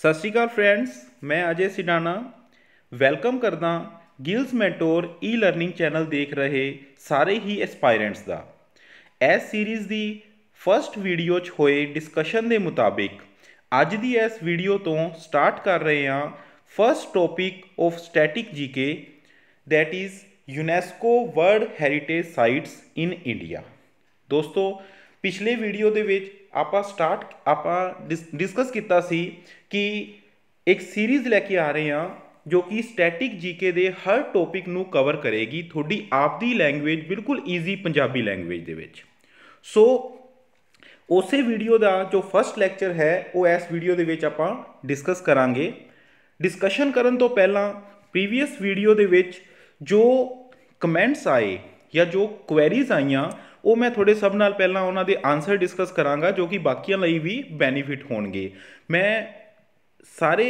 सत श्री अकाल फ्रेंड्स, मैं अजय सिडाना वेलकम करदा gills mentor e learning channel देख रहे सारे ही एसपायरेंट्स का। इस सीरीज़ की फस्ट वीडियो च होए डिस्कशन के मुताबिक अज की इस वीडियो तो स्टार्ट कर रहे हैं first topic of static GK, that is UNESCO world heritage sites in India. दोस्तों, पिछले वीडियो दे विच आपां डिस्कस किया सी कि एक सीरीज़ लैके आ रहे हैं जो कि स्टैटिक जीके दे हर टॉपिक नू कवर करेगी थोड़ी आपदी लैंग्वेज, बिल्कुल ईजी पंजाबी लैंग्वेज दे विच। सो उस वीडियो का जो फस्ट लैक्चर है वो इस वीडियो दे विच आपां डिस्कस करांगे। डिस्कशन करन तो पहला प्रीवियस वीडियो दे विच जो कमेंट्स आए या जो क्वेरीज आईयां वो मैं थोड़े सब नाल पहला उन्होंने आंसर डिस्कस करांगा, जो कि बाकियों लिए भी बेनीफिट होणगे। मैं सारे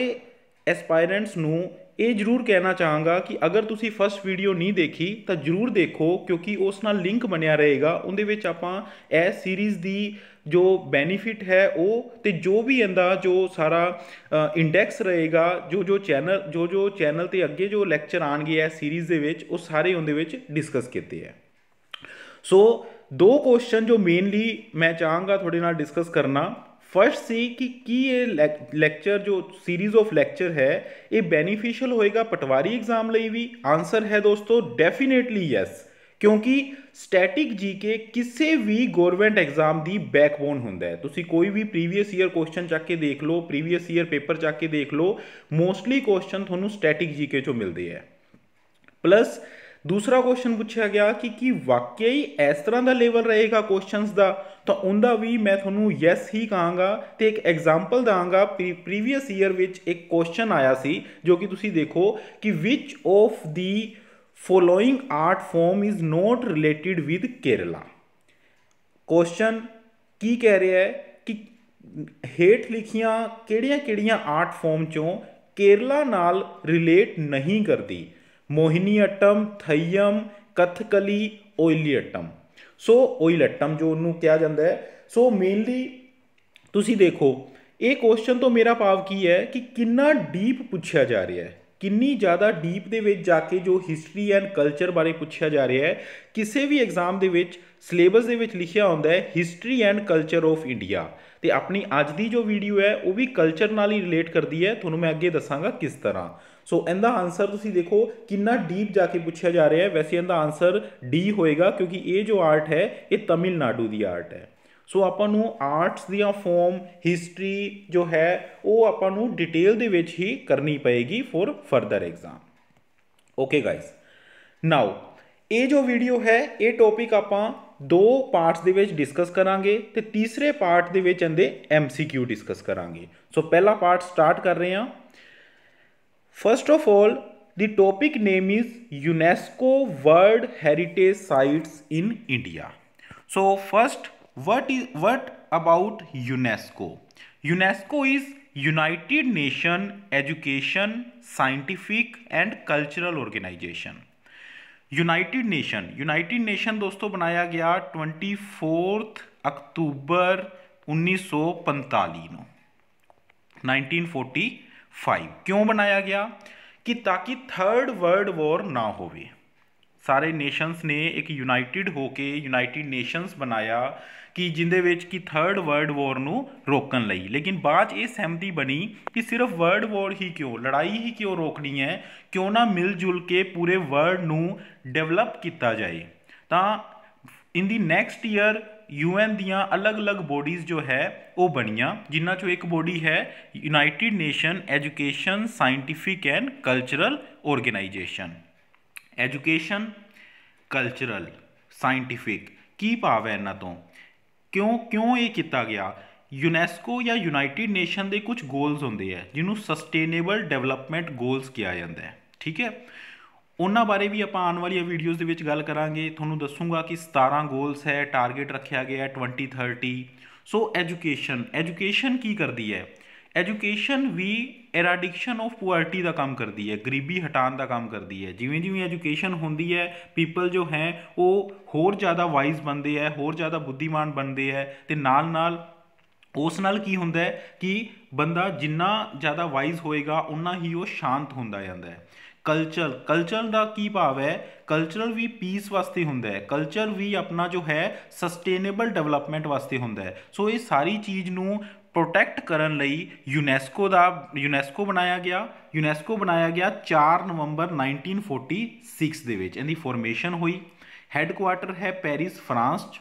एसपायरेंट्स नू ये जरूर कहना चाहांगा कि अगर तुसी फस्ट वीडियो नहीं देखी तो जरूर देखो, क्योंकि उस नाल लिंक बनया रहेगा। उहदे विच आपां इस सीरीज़ दी जो बेनीफिट है वो ते जो भी इंदा जो सारा इंडेक्स रहेगा, जो चैनल ते अगे जो लैक्चर आएंगे इस सीरीज़ दे विच, वो सारे उहदे विच डिस्कस किए हैं। सो दो क्वेश्चन जो मेनली मैं चाहांगा थोड़े नाल डिस्कस करना। फर्स्ट सी कि ये लैक्चर जो सीरीज़ ऑफ लैक्चर है ये बेनीफिशियल होएगा पटवारी एग्जाम लिए भी? आंसर है दोस्तों डेफिनेटली यस, क्योंकि स्टैटिक जीके किसी भी गवर्नमेंट एग्जाम की बैकबोन होंदा है। तुसी कोई भी प्रीवियस ईयर क्वेश्चन चक के देख लो, प्रीवियस ईयर पेपर चक के देख लो, मोस्टली क्वेश्चन थोनू स्टैटिक जीके चो मिलते हैं। प्लस दूसरा क्वेश्चन पूछा गया कि वाकई इस तरह का लेवल रहेगा क्वेश्चंस का, तो उनका भी मैं थोनू यस ही कहांगा तो एक example Danga. Previous year which एक क्वेश्चन आया सी जो कि तुसी देखो कि which of the following art form is not related with Kerala. Question की कह रहा है कि हेठ लिखियां किहड़ियां आर्ट फॉर्म चों केरला नाल रिलेट नहीं करती? मोहिनीअट्टम, थय्यम, कथकली, ओइलियट्टम। सो ओइलट्टम जो उन्होंने कहा जाता है। सो मेनली तुसी देखो ये क्वेश्चन तो मेरा भाव की है कि कितना डीप पूछा जा रहा है, किन्नी ज़्यादा डीप दे विच जाके जो हिस्टरी एंड कल्चर बारे पूछा जा रहा है। किसी भी एग्जाम दे विच सिलेबस दे विच लिखिया होंदा है history and culture of India, तो अपनी अज की जो वीडियो है वो भी कल्चर नाल ही रिलेट करती है। थोनों मैं अगे दसांगा किस तरह। सो इनका आंसर तुसी देखो कितना डीप जाके पूछा जा रहा है। वैसे इनका आंसर डी होएगा, क्योंकि ये जो आर्ट है ये तमिलनाडु की आर्ट है। सो आपां आर्ट्स दियां फॉर्म, हिस्टरी जो है वो आपां डिटेल दे विच ही करनी पएगी for further exam. Okay guys, now ये जो वीडियो है ये टॉपिक आपां दो पार्ट्स दे विच डिस्कस करांगे ते तीसरे पार्ट दे विच इहदे MCQ डिस्कस करांगे। सो पहला पार्ट स्टार्ट कर रहे हैं। First of all the topic name is UNESCO world heritage sites in India. So first, what about UNESCO? UNESCO is United Nation Education, Scientific and Cultural Organization। United nation दोस्तों बनाया गया 24 अक्टूबर 1945 ਨੂੰ 1945। क्यों बनाया गया? कि ताकि थर्ड वर्ल्ड वॉर ना होवे। सारे नेशंस ने एक यूनाइटेड होके यूनाइटेड नेशंस बनाया कि जिंदे विच कि थर्ड वर्ल्ड वॉर नू रोकन लई। लेकिन बाद ये सहमति बनी कि सिर्फ वर्ल्ड वॉर ही क्यों, लड़ाई ही क्यों रोकनी है, क्यों ना मिलजुल के पूरे वर्ल्ड नू डेवलप किया जाए। तो इन दी नैक्सट ईयर UN दियां अलग अलग बॉडीज़ जो है वो बनिया, जिन्हां चो एक बॉडी है United Nation Education, Scientific and Cultural Organization. Education, cultural, scientific की भाव है इन्हां तो? क्यों ये किया गया? यूनैस्को या यूनाइटेड नेशन के कुछ गोल्स होंगे हैं जिन्होंने सस्टेनेबल डेवलपमेंट गोल्स किया जाता है। ठीक है, उन्होंने बारे भी आप आने वाली वीडियोज़ के विच गल करांगे। थोनों दसूँगा कि 17 गोल्स है, टारगेट रखा गया है 2030। सो एजुकेशन की करती है? एजुकेशन भी एराडिक्शन ऑफ पुअर्टी का काम करती है, गरीबी हटाने का काम करती है। जिमें जिमें एजुकेशन होंदी है, पीपल जो हैं वो होर ज़्यादा वाइज बनते हैं, होर ज़्यादा बुद्धिमान बनते हैं, तो नाल ਉਸ ਨਾਲ ਕੀ ਹੁੰਦਾ ਹੈ ਕਿ ਬੰਦਾ ਜਿੰਨਾ ਜ਼ਿਆਦਾ ਵਾਈਜ਼ ਹੋਏਗਾ ਉਨਾ ਹੀ ਉਹ ਸ਼ਾਂਤ ਹੁੰਦਾ ਜਾਂਦਾ ਹੈ। ਕਲਚਰ ਦਾ ਕੀ ਭਾਵ ਹੈ, ਕਲਚਰਲ ਵੀ ਪੀਸ ਵਾਸਤੇ ਹੁੰਦਾ ਹੈ, ਕਲਚਰ ਵੀ ਆਪਣਾ ਜੋ ਹੈ ਸਸਟੇਨੇਬਲ ਡਿਵੈਲਪਮੈਂਟ ਵਾਸਤੇ ਹੁੰਦਾ ਹੈ। ਸੋ ਇਹ ਸਾਰੀ ਚੀਜ਼ ਨੂੰ ਪ੍ਰੋਟੈਕਟ ਕਰਨ ਲਈ ਯੂਨੈਸਕੋ ਬਣਾਇਆ ਗਿਆ 4 ਨਵੰਬਰ 1946 ਦੇ ਵਿੱਚ। ਇਹਦੀ ਫੋਰਮੇਸ਼ਨ ਹੋਈ। ਹੈੱਡਕੁਆਟਰ ਹੈ ਪੈਰਿਸ ਫਰਾਂਸ 'ਚ।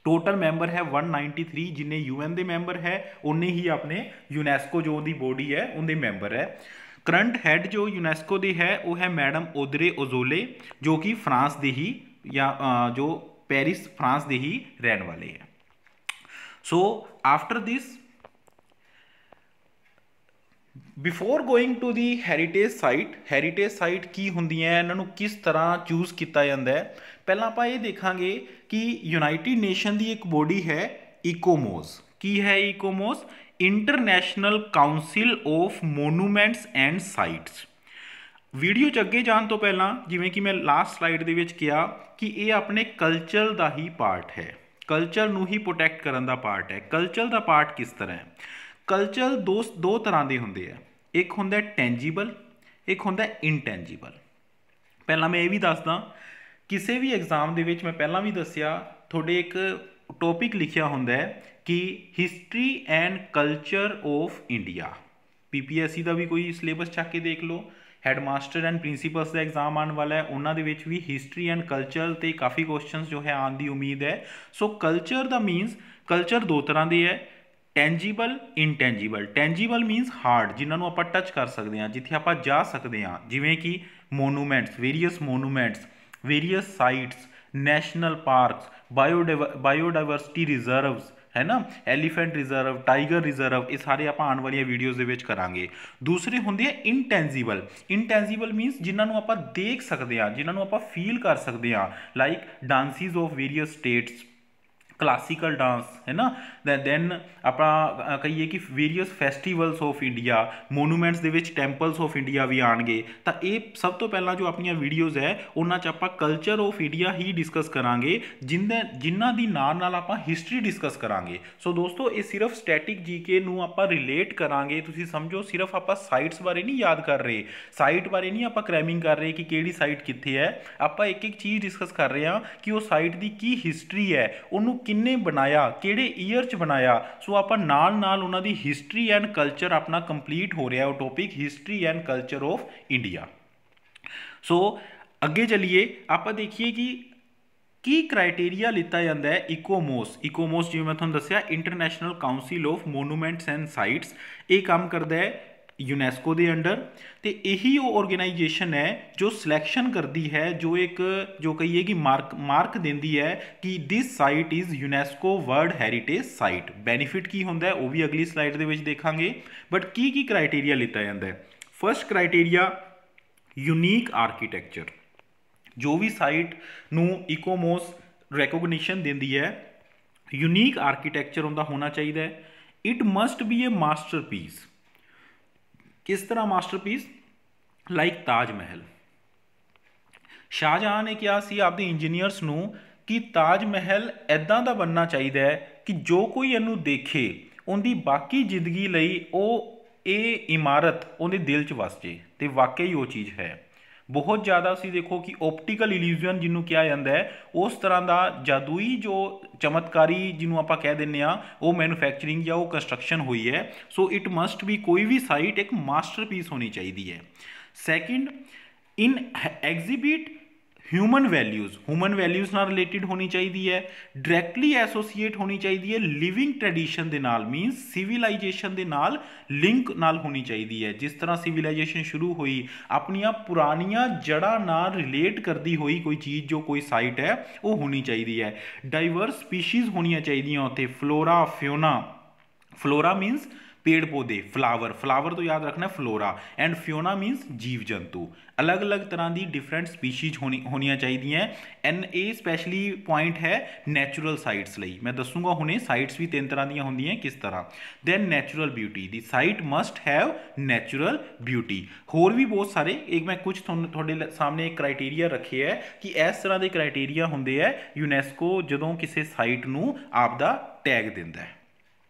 ਟੋਟਲ ਮੈਂਬਰ ਹੈ 193, ਜਿੰਨੇ UN ਦੇ ਮੈਂਬਰ ਹੈ ਉਨੇ ਹੀ ਆਪਣੇ ਯੂਨੈਸਕੋ ਜੋ ਉਹਦੀ ਬੋਡੀ ਹੈ ਉਹਦੇ ਮੈਂਬਰ ਹੈ। ਕਰੰਟ ਹੈੱਡ ਜੋ ਯੂਨੈਸਕੋ ਦੇ ਹੈ ਉਹ ਹੈ ਮੈਡਮ ਔਦਰੇ ਔਜ਼ੋਲੇ, ਜੋ ਕਿ ਫਰਾਂਸ ਦੇ ਹੀ ਜਾਂ ਜੋ ਪੈਰਿਸ ਫਰਾਂਸ ਦੇ ਹੀ ਰਹਿਣ ਵਾਲੇ ਹੈ। So after this, before going to the heritage site ਕੀ ਹੁੰਦੀਆਂ, ਇਹਨਾਂ ਨੂੰ ਕਿਸ ਤਰ੍ਹਾਂ ਚੂਜ਼ ਕੀਤਾ ਜਾਂਦਾ ਹੈ, ਪਹਿਲਾਂ ਆਪਾਂ ਇਹ ਦੇਖਾਂਗੇ ਕਿ ਯੂਨਾਈਟਿਡ ਨੇਸ਼ਨ ਦੀ ਇੱਕ ਬੋਡੀ ਹੈ ਇਕੋਮੋਸ। ਕੀ ਹੈ ICOMOS? International council of monuments and sites. Video 'ਚ ਅੱਗੇ ਜਾਣ ਤੋਂ ਪਹਿਲਾਂ ਜਿਵੇਂ ਕਿ ਮੈਂ ਲਾਸਟ ਸਲਾਈਡ ਦੇ ਵਿੱਚ ਕਿਹਾ ਕਿ ਇਹ ਆਪਣੇ ਕਲਚਰ ਦਾ ਹੀ ਪਾਰਟ ਹੈ, ਕਲਚਰ ਨੂੰ ਹੀ ਪ੍ਰੋਟੈਕਟ ਕਰਨ ਦਾ ਪਾਰਟ ਹੈ। ਕਲਚਰ ਦਾ ਪਾਰਟ ਕਿਸ ਤਰ੍ਹਾਂ ਹੈ? ਕਲਚਰ ਦੋ ਤਰ੍ਹਾਂ ਦੇ ਹੁੰਦੇ ਆ, ਇੱਕ ਹੁੰਦਾ ਟੈਂਜੀਬਲ, ਇੱਕ ਹੁੰਦਾ ਇਨਟੈਂਜੀਬਲ। ਪਹਿਲਾਂ ਮੈਂ ਇਹ ਵੀ ਦੱਸਦਾ, ਕਿਸੇ ਵੀ ਐਗਜ਼ਾਮ ਦੇ ਵਿੱਚ ਮੈਂ ਪਹਿਲਾਂ ਵੀ ਦੱਸਿਆ ਤੁਹਾਡੇ ਇੱਕ ਟੌਪਿਕ ਲਿਖਿਆ ਹੁੰਦਾ ਹੈ ਕਿ history and culture of India. PPSC ਦਾ ਵੀ ਕੋਈ ਸਿਲੇਬਸ ਚੱਕ ਕੇ ਦੇਖ ਲਓ, headmaster and principals the exam ਆਉਣ ਵਾਲਾ ਹੈ, ਉਹਨਾਂ ਦੇ ਵਿੱਚ ਵੀ ਹਿਸਟਰੀ ਐਂਡ ਕਲਚਰ 'ਤੇ ਕਾਫੀ ਕੁਐਸਚਨਸ ਜੋ ਹੈ ਆਉਣ ਦੀ ਉਮੀਦ ਹੈ। ਸੋ ਕਲਚਰ ਦਾ ਮੀਨਸ, ਕਲਚਰ ਦੋ ਤਰ੍ਹਾਂ ਦੇ ਹੈ, ਟੈਂਜੀਬਲ, ਇਨਟੈਂਜੀਬਲ। ਟੈਂਜੀਬਲ ਮੀਨਸ ਹਾਰਡ, ਜਿਨ੍ਹਾਂ ਨੂੰ ਆਪਾਂ ਟੱਚ ਕਰ ਸਕਦੇ ਹਾਂ, ਜਿੱਥੇ ਆਪਾਂ ਜਾ ਸਕਦੇ ਹਾਂ, ਜਿਵੇਂ ਕਿ monuments, various sites, national parks, biodiversity reserves, है ना, एलीफेंट रिजर्व, टाइगर रिजर्व, ये सारे आप आने वाली वीडियोज़ ਦੇ ਵਿੱਚ ਕਰਾਂਗੇ। ਦੂਸਰੇ ਹੁੰਦੇ ਆ ਇਨਟੈਂਜੀਬਲ ਮੀਨਸ ਜਿਨ੍ਹਾਂ ਨੂੰ ਆਪਾਂ ਦੇਖ ਸਕਦੇ ਹਾਂ, ਜਿਨ੍ਹਾਂ ਨੂੰ ਆਪਾਂ ਫੀਲ ਕਰ ਸਕਦੇ ਹਾਂ, like dances of various states, classical dance, ਹੈ ਨਾ। ਦੈਨ ਆਪਾਂ ਕਹੀਏ ਕਿ various festivals of India, monuments ਦੇ ਵਿੱਚ ਟੈਂਪਲਸ ਆਫ ਇੰਡੀਆ ਵੀ ਆਉਣਗੇ। ਤਾਂ ਇਹ ਸਭ ਤੋਂ ਪਹਿਲਾਂ ਜੋ ਆਪਣੀਆਂ ਵੀਡੀਓਜ਼ ਹੈ ਉਹਨਾਂ 'ਚ ਆਪਾਂ culture of India he discuss ਕਰਾਂਗੇ, ਜਿਨ੍ਹਾਂ ਦੀ ਨਾਲ ਆਪਾਂ ਹਿਸਟਰੀ ਡਿਸਕਸ ਕਰਾਂਗੇ। ਸੋ ਦੋਸਤੋ ਇਹ ਸਿਰਫ ਸਟੈਟਿਕ GK ਨੂੰ ਆਪਾਂ ਰਿਲੇਟ ਕਰਾਂਗੇ। ਤੁਸੀਂ ਸਮਝੋ ਸਿਰਫ ਆਪਾਂ ਸਾਈਟਸ ਬਾਰੇ ਨਹੀਂ ਯਾਦ ਕਰ ਰਹੇ, ਸਾਈਟ ਬਾਰੇ ਨਹੀਂ ਆਪਾਂ ਕ੍ਰੈਮਿੰਗ ਕਰ ਰਹੇ ਕਿ ਕਿਹੜੀ ਸਾਈਟ ਕਿੱਥੇ ਹੈ, ਆਪਾਂ ਇੱਕ ਚੀਜ਼ ਡਿਸਕਸ ਕਰ ਰਹੇ ਹਾਂ ਕਿ ਉਹ ਸਾਈਟ ਦੀ ਕੀ ਹਿਸਟਰੀ ਹੈ, ਉਹਨੂੰ ਕਿੰਨੇ ਬਣਾਇਆ, ਕਿਹੜੇ ਈਅਰ 'ਚ ਬਣਾਇਆ। ਸੋ ਆਪਾਂ ਨਾਲ ਉਹਨਾਂ ਦੀ ਹਿਸਟਰੀ ਐਂਡ ਕਲਚਰ ਆਪਣਾ ਕੰਪਲੀਟ ਹੋ ਰਿਹਾ ਉਹ topic, history and culture of India. So ਅੱਗੇ ਚੱਲੀਏ, ਆਪਾਂ ਦੇਖੀਏ ਕਿ ਕੀ ਕ੍ਰਾਈਟੇਰੀਆ ਲਿੱਤਾ ਜਾਂਦਾ ਹੈ ਇਕੋਮੋਸ ਜਿਵੇਂ ਮੈਂ ਤੁਹਾਨੂੰ ਦੱਸਿਆ international council of monuments and sites. ਇਹ ਕੰਮ ਕਰਦਾ ਹੈ ਯੂਨੈਸਕੋ ਦੇ ਅੰਡਰ, ਤੇ ਇਹੀ ਉਹ ਆਰਗੇਨਾਈਜੇਸ਼ਨ ਹੈ ਜੋ ਸਿਲੈਕਸ਼ਨ ਕਰਦੀ ਹੈ, ਜੋ ਕਹੀਏ ਕਿ ਮਾਰਕ ਦਿੰਦੀ ਹੈ ਕਿ this site is UNESCO world heritage site. Benefit ਕੀ ਹੁੰਦਾ ਹੈ ਉਹ ਵੀ ਅਗਲੀ ਸਲਾਈਡ ਦੇ ਵਿੱਚ ਦੇਖਾਂਗੇ, ਬਟ ਕੀ ਕ੍ਰਾਈਟੇਰੀਆ ਲਿੱਤਾ ਜਾਂਦਾ ਹੈ। First criteria unique architecture. ਜੋ ਵੀ ਸਾਈਟ ਨੂੰ ਇਕੋਮੋਸ ਰੈਕੋਗਨੀਸ਼ਨ ਦਿੰਦੀ ਹੈ, ਯੂਨੀਕ ਆਰਕੀਟੈਕਚਰ ਉਹਦਾ ਹੋਣਾ ਚਾਹੀਦਾ ਹੈ। It must B A masterpiece. किस तरह मास्टरपीस? लाइक ताज महल। शाहजहां ने कहा सी आपके इंजीनियर्स ਨੂੰ कि ताज महल ਇੱਦਾਂ ਦਾ बनना ਚਾਹੀਦਾ ਹੈ कि जो कोई ਇਹਨੂੰ ਦੇਖੇ ਉਹਦੀ ਬਾਕੀ ਜ਼ਿੰਦਗੀ ਲਈ ਇਹ ਇਮਾਰਤ ਉਹਦੇ ਦਿਲ 'ਚ ਵਸ ਜੇ, ਤੇ ਵਾਕਈ ਉਹ ਚੀਜ਼ ਹੈ। ਬਹੁਤ ਜ਼ਿਆਦਾ ਅਸੀਂ ਦੇਖੋ ਕਿ ਓਪਟੀਕਲ ਇਲੂਜ਼ਨ ਜਿਹਨੂੰ ਕਿਹਾ ਜਾਂਦਾ ਹੈ, ਉਸ ਤਰ੍ਹਾਂ ਦਾ ਜਾਦੂਈ ਜੋ ਚਮਤਕਾਰੀ ਜਿਹਨੂੰ ਆਪਾਂ ਕਹਿ ਦਿੰਦੇ ਹਾਂ, ਉਹ ਮੈਨੂਫੈਕਚਰਿੰਗ ਜਾਂ ਉਹ ਕੰਸਟਰਕਸ਼ਨ ਹੋਈ ਹੈ। ਸੋ ਇਟ ਮਸਟ ਵੀ, ਕੋਈ ਵੀ ਸਾਈਟ ਇੱਕ ਮਾਸਟਰਪੀਸ ਹੋਣੀ ਚਾਹੀਦੀ ਹੈ। ਸੈਕਿੰਡ, ਇਨ ਐਗਜ਼ੀਬਿਟ ਹਿਊਮਨ ਵੈਲਿਊਜ਼ ਨਾਲ ਰਿਲੇਟਿਡ ਹੋਣੀ ਚਾਹੀਦੀ ਹੈ। ਡਾਇਰੈਕਟਲੀ ਐਸੋਸੀਏਟ ਹੋਣੀ ਚਾਹੀਦੀ ਹੈ ਲਿਵਿੰਗ ਟ੍ਰੈਡੀਸ਼ਨ ਦੇ ਨਾਲ, ਮੀਨਸ ਸਿਵਿਲਾਈਜੇਸ਼ਨ ਦੇ ਨਾਲ ਲਿੰਕ ਨਾਲ ਹੋਣੀ ਚਾਹੀਦੀ ਹੈ। ਜਿਸ ਤਰ੍ਹਾਂ ਸਿਵਿਲਾਈਜੇਸ਼ਨ ਸ਼ੁਰੂ ਹੋਈ, ਆਪਣੀਆਂ ਪੁਰਾਣੀਆਂ ਜੜ੍ਹਾਂ ਨਾਲ ਰਿਲੇਟ ਕਰਦੀ ਹੋਈ ਕੋਈ ਚੀਜ਼ ਜੋ ਕੋਈ ਸਾਈਟ ਹੈ ਉਹ ਹੋਣੀ ਚਾਹੀਦੀ ਹੈ। ਡਾਈਵਰਸ ਸਪੀਸ਼ੀਜ਼ ਹੋਣੀਆਂ ਚਾਹੀਦੀਆਂ ਉੱਥੇ, ਫਲੋਰਾ ਫਲੋਰਾ ਮੀਨਸ पेड़ पौधे, फ्लावर तो याद रखना फ्लोरा, एंड फ्योना मीनस जीव जंतु, अलग अलग तरह की डिफरेंट स्पीशीज होनी चाहिए। एंड ए स्पैशली पॉइंट है नैचुरल साइट्स लई, मैं दसूँगा हुणे साइट्स भी 3 तरह दी होंदियां किस तरह। Then natural beauty, the site must have natural beauty. होर भी बहुत सारे, एक मैं कुछ थोड़े सामने एक क्राइटेरिया रखे है कि इस तरह के क्राइटेरिया होंदे है यूनैस्को जदों किसी साइट नूं आपदा टैग दिंदा है।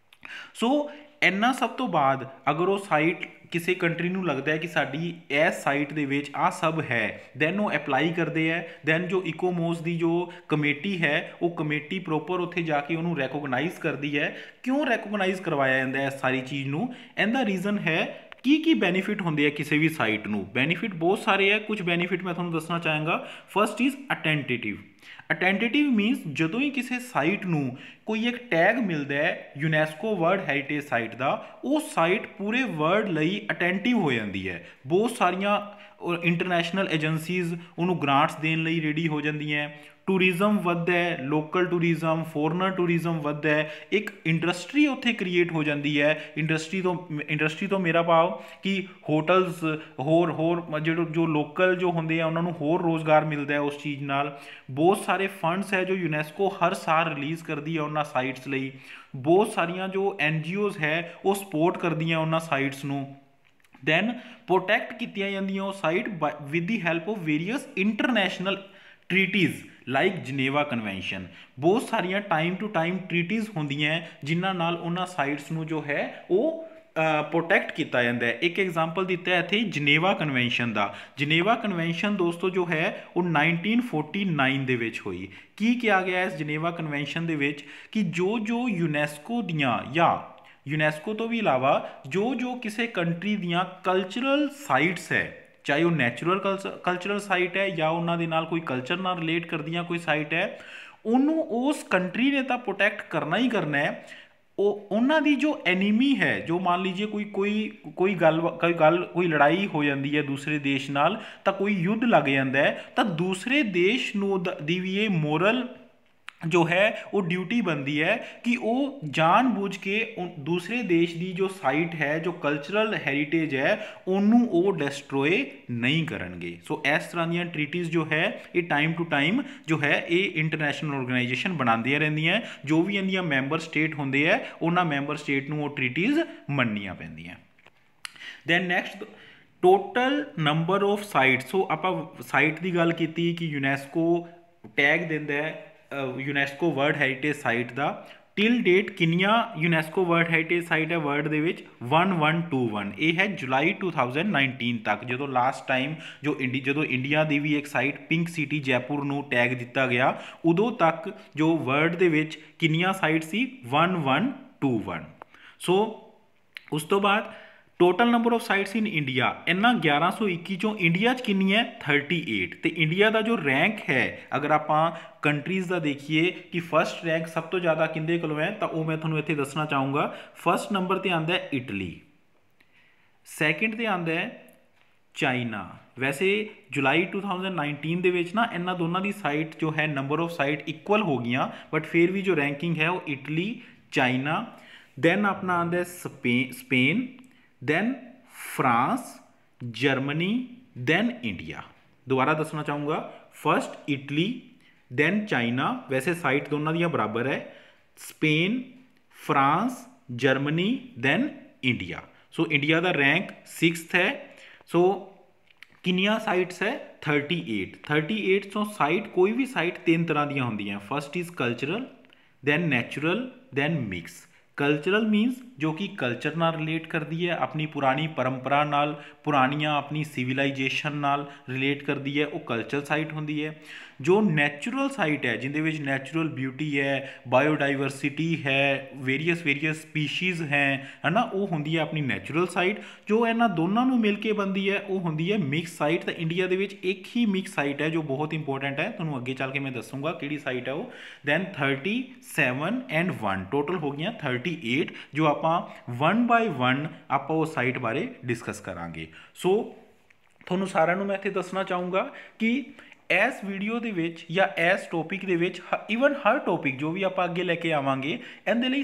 ਸੋ ਇੰਨਾ ਸਭ ਤੋਂ ਬਾਅਦ ਅਗਰ ਉਹ ਸਾਈਟ ਕਿਸੇ ਕੰਟਰੀ ਨੂੰ ਲੱਗਦਾ ਹੈ ਕਿ ਸਾਡੀ ਇਸ ਸਾਈਟ ਦੇ ਵਿੱਚ ਆਹ ਸਭ ਹੈ, ਦੈਨ ਉਹ ਅਪਲਾਈ ਕਰਦੇ ਹੈ। ਦੈਨ ਜੋ ਇਕੋਮੋਸ ਦੀ ਜੋ ਕਮੇਟੀ ਹੈ ਉਹ ਕਮੇਟੀ ਪ੍ਰੋਪਰ ਉੱਥੇ ਜਾ ਕੇ ਉਹਨੂੰ ਰੈਕੋਗਨਾਈਜ਼ ਕਰਦੀ ਹੈ। ਕਿਉਂ ਰੈਕੋਗਨਾਈਜ਼ ਕਰਵਾਇਆ ਜਾਂਦਾ ਹੈ ਇਸ ਸਾਰੀ ਚੀਜ਼ ਨੂੰ? ਇਹਦਾ ਰੀਜ਼ਨ ਹੈ ਕੀ ਬੈਨੀਫਿਟ ਹੁੰਦੇ ਆ ਕਿਸੇ ਵੀ ਸਾਈਟ ਨੂੰ। ਬੈਨੀਫਿਟ ਬਹੁਤ ਸਾਰੇ ਹੈ, ਕੁਝ ਬੈਨੀਫਿਟ ਮੈਂ ਤੁਹਾਨੂੰ ਦੱਸਣਾ ਚਾਹਾਂਗਾ। First is tentative. Tentative means ਜਦੋਂ ਹੀ ਕਿਸੇ ਸਾਈਟ ਨੂੰ ਕੋਈ ਇੱਕ ਟੈਗ ਮਿਲਦਾ ਹੈ ਯੂਨੈਸਕੋ ਵਰਲਡ ਹੈਰੀਟੇਜ ਸਾਈਟ ਦਾ, ਉਹ ਸਾਈਟ ਪੂਰੇ ਵਰਲਡ ਲਈ ਅਟੈਂਟਿਵ ਹੋ ਜਾਂਦੀ ਹੈ। ਬਹੁਤ ਸਾਰੀਆਂ ਇੰਟਰਨੈਸ਼ਨਲ ਏਜੰਸੀਜ਼ ਉਹਨੂੰ ਗ੍ਰਾਂਟਸ ਦੇਣ ਲਈ ਰੈਡੀ ਹੋ ਜਾਂਦੀਆਂ। ਟੂਰਿਜ਼ਮ ਵੱਧਦਾ ਹੈ, ਲੋਕਲ ਟੂਰਿਜ਼ਮ, ਫੋਰਨਰ ਟੂਰਿਜ਼ਮ ਵੱਧਦਾ ਹੈ, ਇੱਕ ਇੰਡਸਟਰੀ ਉੱਥੇ ਕ੍ਰੀਏਟ ਹੋ ਜਾਂਦੀ ਹੈ। ਇੰਡਸਟਰੀ ਤੋਂ ਮੇਰਾ ਭਾਵ ਕਿ ਹੋਟਲਸ ਹੋਰ ਜੋ ਲੋਕਲ ਜੋ ਹੁੰਦੇ ਆ ਉਹਨਾਂ ਨੂੰ ਹੋਰ ਰੋਜ਼ਗਾਰ ਮਿਲਦਾ ਹੈ ਉਸ ਚੀਜ਼ ਨਾਲ। ਬਹੁਤ ਸਾਰੇ ਫੰਡਸ ਹੈ ਜੋ ਯੂਨੈਸਕੋ ਹਰ ਸਾਲ ਰਿਲੀਜ਼ ਕਰਦੀ ਹੈ ਉਹਨਾਂ ਸਾਈਟਸ ਲਈ। ਬਹੁਤ ਸਾਰੀਆਂ ਜੋ NGOs ਹੈ ਉਹ ਸਪੋਰਟ ਕਰਦੀਆਂ ਉਹਨਾਂ ਸਾਈਟਸ ਨੂੰ। ਦੈਨ ਪ੍ਰੋਟੈਕਟ ਕੀਤੀਆਂ ਜਾਂਦੀਆਂ ਉਹ site with the help of various international treaties like Geneva convention. ਬਹੁਤ ਸਾਰੀਆਂ ਟਾਈਮ ਟੂ ਟਾਈਮ ਟ੍ਰੀਟੀਜ਼ ਹੁੰਦੀਆਂ ਜਿਨ੍ਹਾਂ ਨਾਲ ਉਹਨਾਂ ਸਾਈਟਸ ਨੂੰ ਜੋ ਹੈ ਉਹ ਪ੍ਰੋਟੈਕਟ ਕੀਤਾ ਜਾਂਦਾ ਹੈ। ਇੱਕ ਐਗਜ਼ਾਮਪਲ ਦਿੱਤਾ ਹੈ ਇੱਥੇ ਜਨੇਵਾ ਕਨਵੈਨਸ਼ਨ ਦਾ। ਜਨੇਵਾ ਕਨਵੈਨਸ਼ਨ ਦੋਸਤੋ ਜੋ ਹੈ ਉਹ 1949 ਦੇ ਵਿੱਚ ਹੋਈ। ਕੀ ਕਿਹਾ ਗਿਆ ਇਸ ਜਨੇਵਾ ਕਨਵੈਨਸ਼ਨ ਦੇ ਵਿੱਚ ਕਿ ਜੋ ਯੂਨੈਸਕੋ ਦੀਆਂ ਜਾਂ ਯੂਨੈਸਕੋ ਤੋਂ ਵੀ ਇਲਾਵਾ ਜੋ ਕਿਸੇ ਕੰਟਰੀ ਦੀਆਂ ਕਲਚਰਲ ਸਾਈਟਸ ਹੈ, ਚਾਹੇ ਉਹ ਨੈਚੁਰਲ ਕਲਚਰਲ ਸਾਈਟ ਹੈ ਜਾਂ ਉਹਨਾਂ ਦੇ ਨਾਲ ਕੋਈ ਕਲਚਰ ਨਾਲ ਰਿਲੇਟ ਕਰਦੀਆਂ ਕੋਈ ਸਾਈਟ ਹੈ, ਉਹਨੂੰ ਉਸ ਕੰਟਰੀ ਨੇ ਤਾਂ ਪ੍ਰੋਟੈਕਟ ਕਰਨਾ ਹੀ ਕਰਨਾ ਹੈ। ਉਹ ਉਹਨਾਂ ਦੀ ਜੋ ਐਨੀਮੀ ਹੈ, ਜੋ ਮੰਨ ਲੀਜੀਏ ਕੋਈ ਲੜਾਈ ਹੋ ਜਾਂਦੀ ਹੈ ਦੂਸਰੇ ਦੇਸ਼ ਨਾਲ, ਤਾਂ ਕੋਈ ਯੁੱਧ ਲੱਗ ਜਾਂਦਾ ਹੈ, ਤਾਂ ਦੂਸਰੇ ਦੇਸ਼ ਨੂੰ ਦੀ ਵੀ ਇਹ ਮੋਰਲ ਜੋ ਹੈ ਉਹ ਡਿਊਟੀ ਬਣਦੀ ਹੈ ਕਿ ਉਹ ਜਾਣਬੁੱਝ ਕੇ ਦੂਸਰੇ ਦੇਸ਼ ਦੀ ਜੋ ਸਾਈਟ ਹੈ, ਜੋ ਕਲਚਰਲ ਹੈਰੀਟੇਜ ਹੈ, ਉਹਨੂੰ ਉਹ ਡਿਸਟਰੋਏ ਨਹੀਂ ਕਰਨਗੇ। ਸੋ ਇਸ ਤਰ੍ਹਾਂ ਦੀਆਂ ਟ੍ਰੀਟੀਜ਼ ਜੋ ਹੈ ਇਹ ਟਾਈਮ ਟੂ ਟਾਈਮ ਜੋ ਹੈ ਇਹ ਇੰਟਰਨੈਸ਼ਨਲ ਆਰਗੇਨਾਈਜੇਸ਼ਨ ਬਣਾਉਂਦੀਆਂ ਰਹਿੰਦੀਆਂ। ਜੋ ਵੀ ਇਹਦੀਆਂ ਮੈਂਬਰ ਸਟੇਟ ਹੁੰਦੇ ਹੈ ਉਹਨਾਂ ਮੈਂਬਰ ਸਟੇਟ ਨੂੰ ਉਹ ਟ੍ਰੀਟੀਜ਼ ਮੰਨਣੀਆਂ ਪੈਂਦੀਆਂ। Then next total number of site. So ਆਪਾਂ ਸਾਈਟ ਦੀ ਗੱਲ ਕੀਤੀ ਕਿ ਯੂਨੈਸਕੋ ਟੈਗ ਦਿੰਦਾ ਹੈ ਯੂਨੈਸਕੋ ਵਰਲਡ ਹੈਰੀਟੇਜ ਸਾਈਟ ਦਾ। ਟਿਲ ਡੇਟ ਕਿੰਨੀਆਂ ਯੂਨੈਸਕੋ ਵਰਲਡ ਹੈਰੀਟੇਜ ਸਾਈਟ ਹੈ ਵਰਲਡ ਦੇ ਵਿੱਚ? 1121। ਇਹ ਹੈ ਜੁਲਾਈ 2019 ਤੱਕ, ਜਦੋਂ ਲਾਸਟ ਟਾਈਮ ਜਦੋਂ ਇੰਡੀਆ ਦੀ ਵੀ ਇੱਕ ਸਾਈਟ ਪਿੰਕ ਸਿਟੀ ਜੈਪੁਰ ਨੂੰ ਟੈਗ ਦਿੱਤਾ ਗਿਆ, ਉਦੋਂ ਤੱਕ ਜੋ ਵਰਲਡ ਦੇ ਵਿੱਚ ਕਿੰਨੀਆਂ ਸਾਈਟ ਸੀ? 1121। ਸੋ ਉਸ ਤੋਂ ਬਾਅਦ total number of sites in India, ਇਹਨਾਂ 1121 ਚੋਂ ਇੰਡੀਆ 'ਚ ਕਿੰਨੀ ਹੈ? 38। ਤੇ ਇੰਡੀਆ ਦਾ ਜੋ ਰੈਂਕ ਹੈ ਅਗਰ ਆਪਾਂ ਕੰਟਰੀਜ਼ ਦਾ ਦੇਖੀਏ ਕਿ ਫਸਟ ਰੈਂਕ ਸਭ ਤੋਂ ਜ਼ਿਆਦਾ ਕਿੰਦੇ ਕੋਲੋਂ ਹੈ, ਤਾਂ ਉਹ ਮੈਂ ਤੁਹਾਨੂੰ ਇੱਥੇ ਦੱਸਣਾ ਚਾਹੂੰਗਾ। ਫਸਟ ਨੰਬਰ 'ਤੇ ਆਉਂਦਾ ਹੈ ਇਟਲੀ, ਸੈਕਿੰਡ 'ਤੇ ਆਉਂਦਾ ਹੈ ਚਾਈਨਾ। ਵੈਸੇ ਜੁਲਾਈ 2019 ਦੇ ਵਿੱਚ ਨਾ ਇਹਨਾਂ ਦੋਨਾਂ ਦੀ ਸਾਈਟ ਜੋ ਹੈ ਨੰਬਰ ਆਫ ਸਾਈਟ ਇਕੁਅਲ ਹੋ ਗਈਆਂ, ਬਟ ਫਿਰ ਵੀ ਜੋ ਰੈਂਕਿੰਗ ਹੈ ਉਹ ਇਟਲੀ, ਚਾਈਨਾ। ਦੈਨ ਆਪਣਾ ਆਉਂਦਾ Spain, then France, Germany, then India. ਦੁਬਾਰਾ ਦੱਸਣਾ ਚਾਹੂੰਗਾ, ਫਸਟ ਇਟਲੀ, ਦੈਨ ਚਾਈਨਾ, ਵੈਸੇ ਸਾਈਟ ਦੋਨਾਂ ਦੀਆਂ ਬਰਾਬਰ ਹੈ, Spain, France, Germany, then India. So India ਦਾ ਰੈਂਕ 6th ਹੈ। ਸੋ ਕਿੰਨੀਆਂ ਸਾਈਟਸ ਹੈ? 38। 38 ਤੋਂ ਸਾਈਟ, ਕੋਈ ਵੀ ਸਾਈਟ ਤਿੰਨ ਤਰ੍ਹਾਂ ਦੀਆਂ ਹੁੰਦੀਆਂ। First is cultural, then natural, then mix. Cultural means ਜੋ ਕਿ ਕਲਚਰ ਨਾਲ ਰਿਲੇਟ ਕਰਦੀ ਹੈ, ਆਪਣੀ ਪੁਰਾਣੀ ਪਰੰਪਰਾ ਨਾਲ, ਪੁਰਾਣੀਆਂ ਆਪਣੀ ਸਿਵਲਾਈਜੇਸ਼ਨ ਨਾਲ ਰਿਲੇਟ ਕਰਦੀ ਹੈ, ਉਹ ਕਲਚਰਲ ਸਾਈਟ ਹੁੰਦੀ ਹੈ। ਜੋ ਨੈਚੁਰਲ ਸਾਈਟ ਹੈ ਜਿਹਦੇ ਵਿੱਚ ਨੈਚੁਰਲ ਬਿਊਟੀ ਹੈ, ਬਾਇਓਡਾਈਵਰਸਿਟੀ ਹੈ, ਵੇਰੀਅਸ ਸਪੀਸ਼ੀਜ਼ ਹੈ ਨਾ, ਉਹ ਹੁੰਦੀ ਹੈ ਆਪਣੀ ਨੈਚੁਰਲ ਸਾਈਟ। ਜੋ ਇਹਨਾਂ ਦੋਨਾਂ ਨੂੰ ਮਿਲ ਕੇ ਬਣਦੀ ਹੈ ਉਹ ਹੁੰਦੀ ਹੈ ਮਿਕਸ ਸਾਈਟ। ਤਾਂ ਇੰਡੀਆ ਦੇ ਵਿੱਚ ਇੱਕ ਹੀ ਮਿਕਸ ਸਾਈਟ ਹੈ ਜੋ ਬਹੁਤ ਇੰਪੋਰਟੈਂਟ ਹੈ, ਤੁਹਾਨੂੰ ਅੱਗੇ ਚੱਲ ਕੇ ਮੈਂ ਦੱਸੂੰਗਾ ਕਿਹੜੀ ਸਾਈਟ ਹੈ ਉਹ। ਦੈਨ 37 ਐਂਡ 1 ਟੋਟਲ ਹੋ ਗਈਆਂ 38, ਜੋ ਆਪਾਂ 1 by 1 ਆਪਾਂ ਉਹ ਸਾਈਟ ਬਾਰੇ ਡਿਸਕਸ ਕਰਾਂਗੇ। ਸੋ ਤੁਹਾਨੂੰ ਸਾਰਿਆਂ ਨੂੰ ਮੈਂ ਇੱਥੇ ਦੱਸਣਾ ਚਾਹੂੰਗਾ ਕਿ ਇਸ ਵੀਡੀਓ ਦੇ ਵਿੱਚ ਜਾਂ ਇਸ ਟੌਪਿਕ ਦੇ ਵਿੱਚ ਈਵਨ ਹਰ ਟੌਪਿਕ ਜੋ ਵੀ ਆਪਾਂ ਅੱਗੇ ਲੈ ਕੇ ਆਵਾਂਗੇ ਇਹਦੇ ਲਈ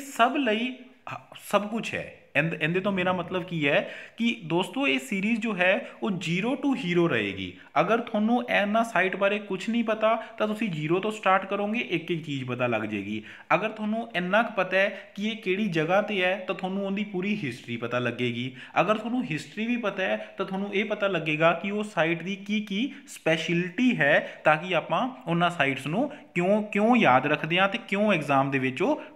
ਸਭ ਕੁਝ ਹੈ। ਇਹਦੇ ਤੋਂ ਮੇਰਾ ਮਤਲਬ ਕੀ ਹੈ ਕਿ ਦੋਸਤੋ ਇਹ ਸੀਰੀਜ਼ ਜੋ ਹੈ ਉਹ 0 to ਹੀਰੋ ਰਹੇਗੀ। ਅਗਰ ਤੁਹਾਨੂੰ ਇਹਨਾਂ ਸਾਈਟ ਬਾਰੇ ਕੁਝ ਨਹੀਂ ਪਤਾ ਤਾਂ ਤੁਸੀਂ 0 ਤੋਂ ਸਟਾਰਟ ਕਰੋਗੇ, ਇੱਕ ਚੀਜ਼ ਪਤਾ ਲੱਗ ਜਾਏਗੀ। ਅਗਰ ਤੁਹਾਨੂੰ ਇੰਨਾ ਕੁ ਪਤਾ ਹੈ ਕਿ ਇਹ ਕਿਹੜੀ ਜਗ੍ਹਾ ਤੇ ਹੈ ਤਾਂ ਤੁਹਾਨੂੰ ਉਹਦੀ ਪੂਰੀ ਹਿਸਟਰੀ ਪਤਾ ਲੱਗੇਗੀ। ਅਗਰ ਤੁਹਾਨੂੰ ਹਿਸਟਰੀ ਵੀ ਪਤਾ ਹੈ ਤਾਂ ਤੁਹਾਨੂੰ ਇਹ ਪਤਾ ਲੱਗੇਗਾ ਕਿ ਉਹ ਸਾਈਟ ਦੀ ਕੀ ਸਪੈਸ਼ਲਿਟੀ ਹੈ, ਤਾਂ ਕਿ ਆਪਾਂ ਉਹਨਾਂ ਸਾਈਟਸ ਨੂੰ क्यों क्यों याद रखते हैं तो क्यों एग्जाम के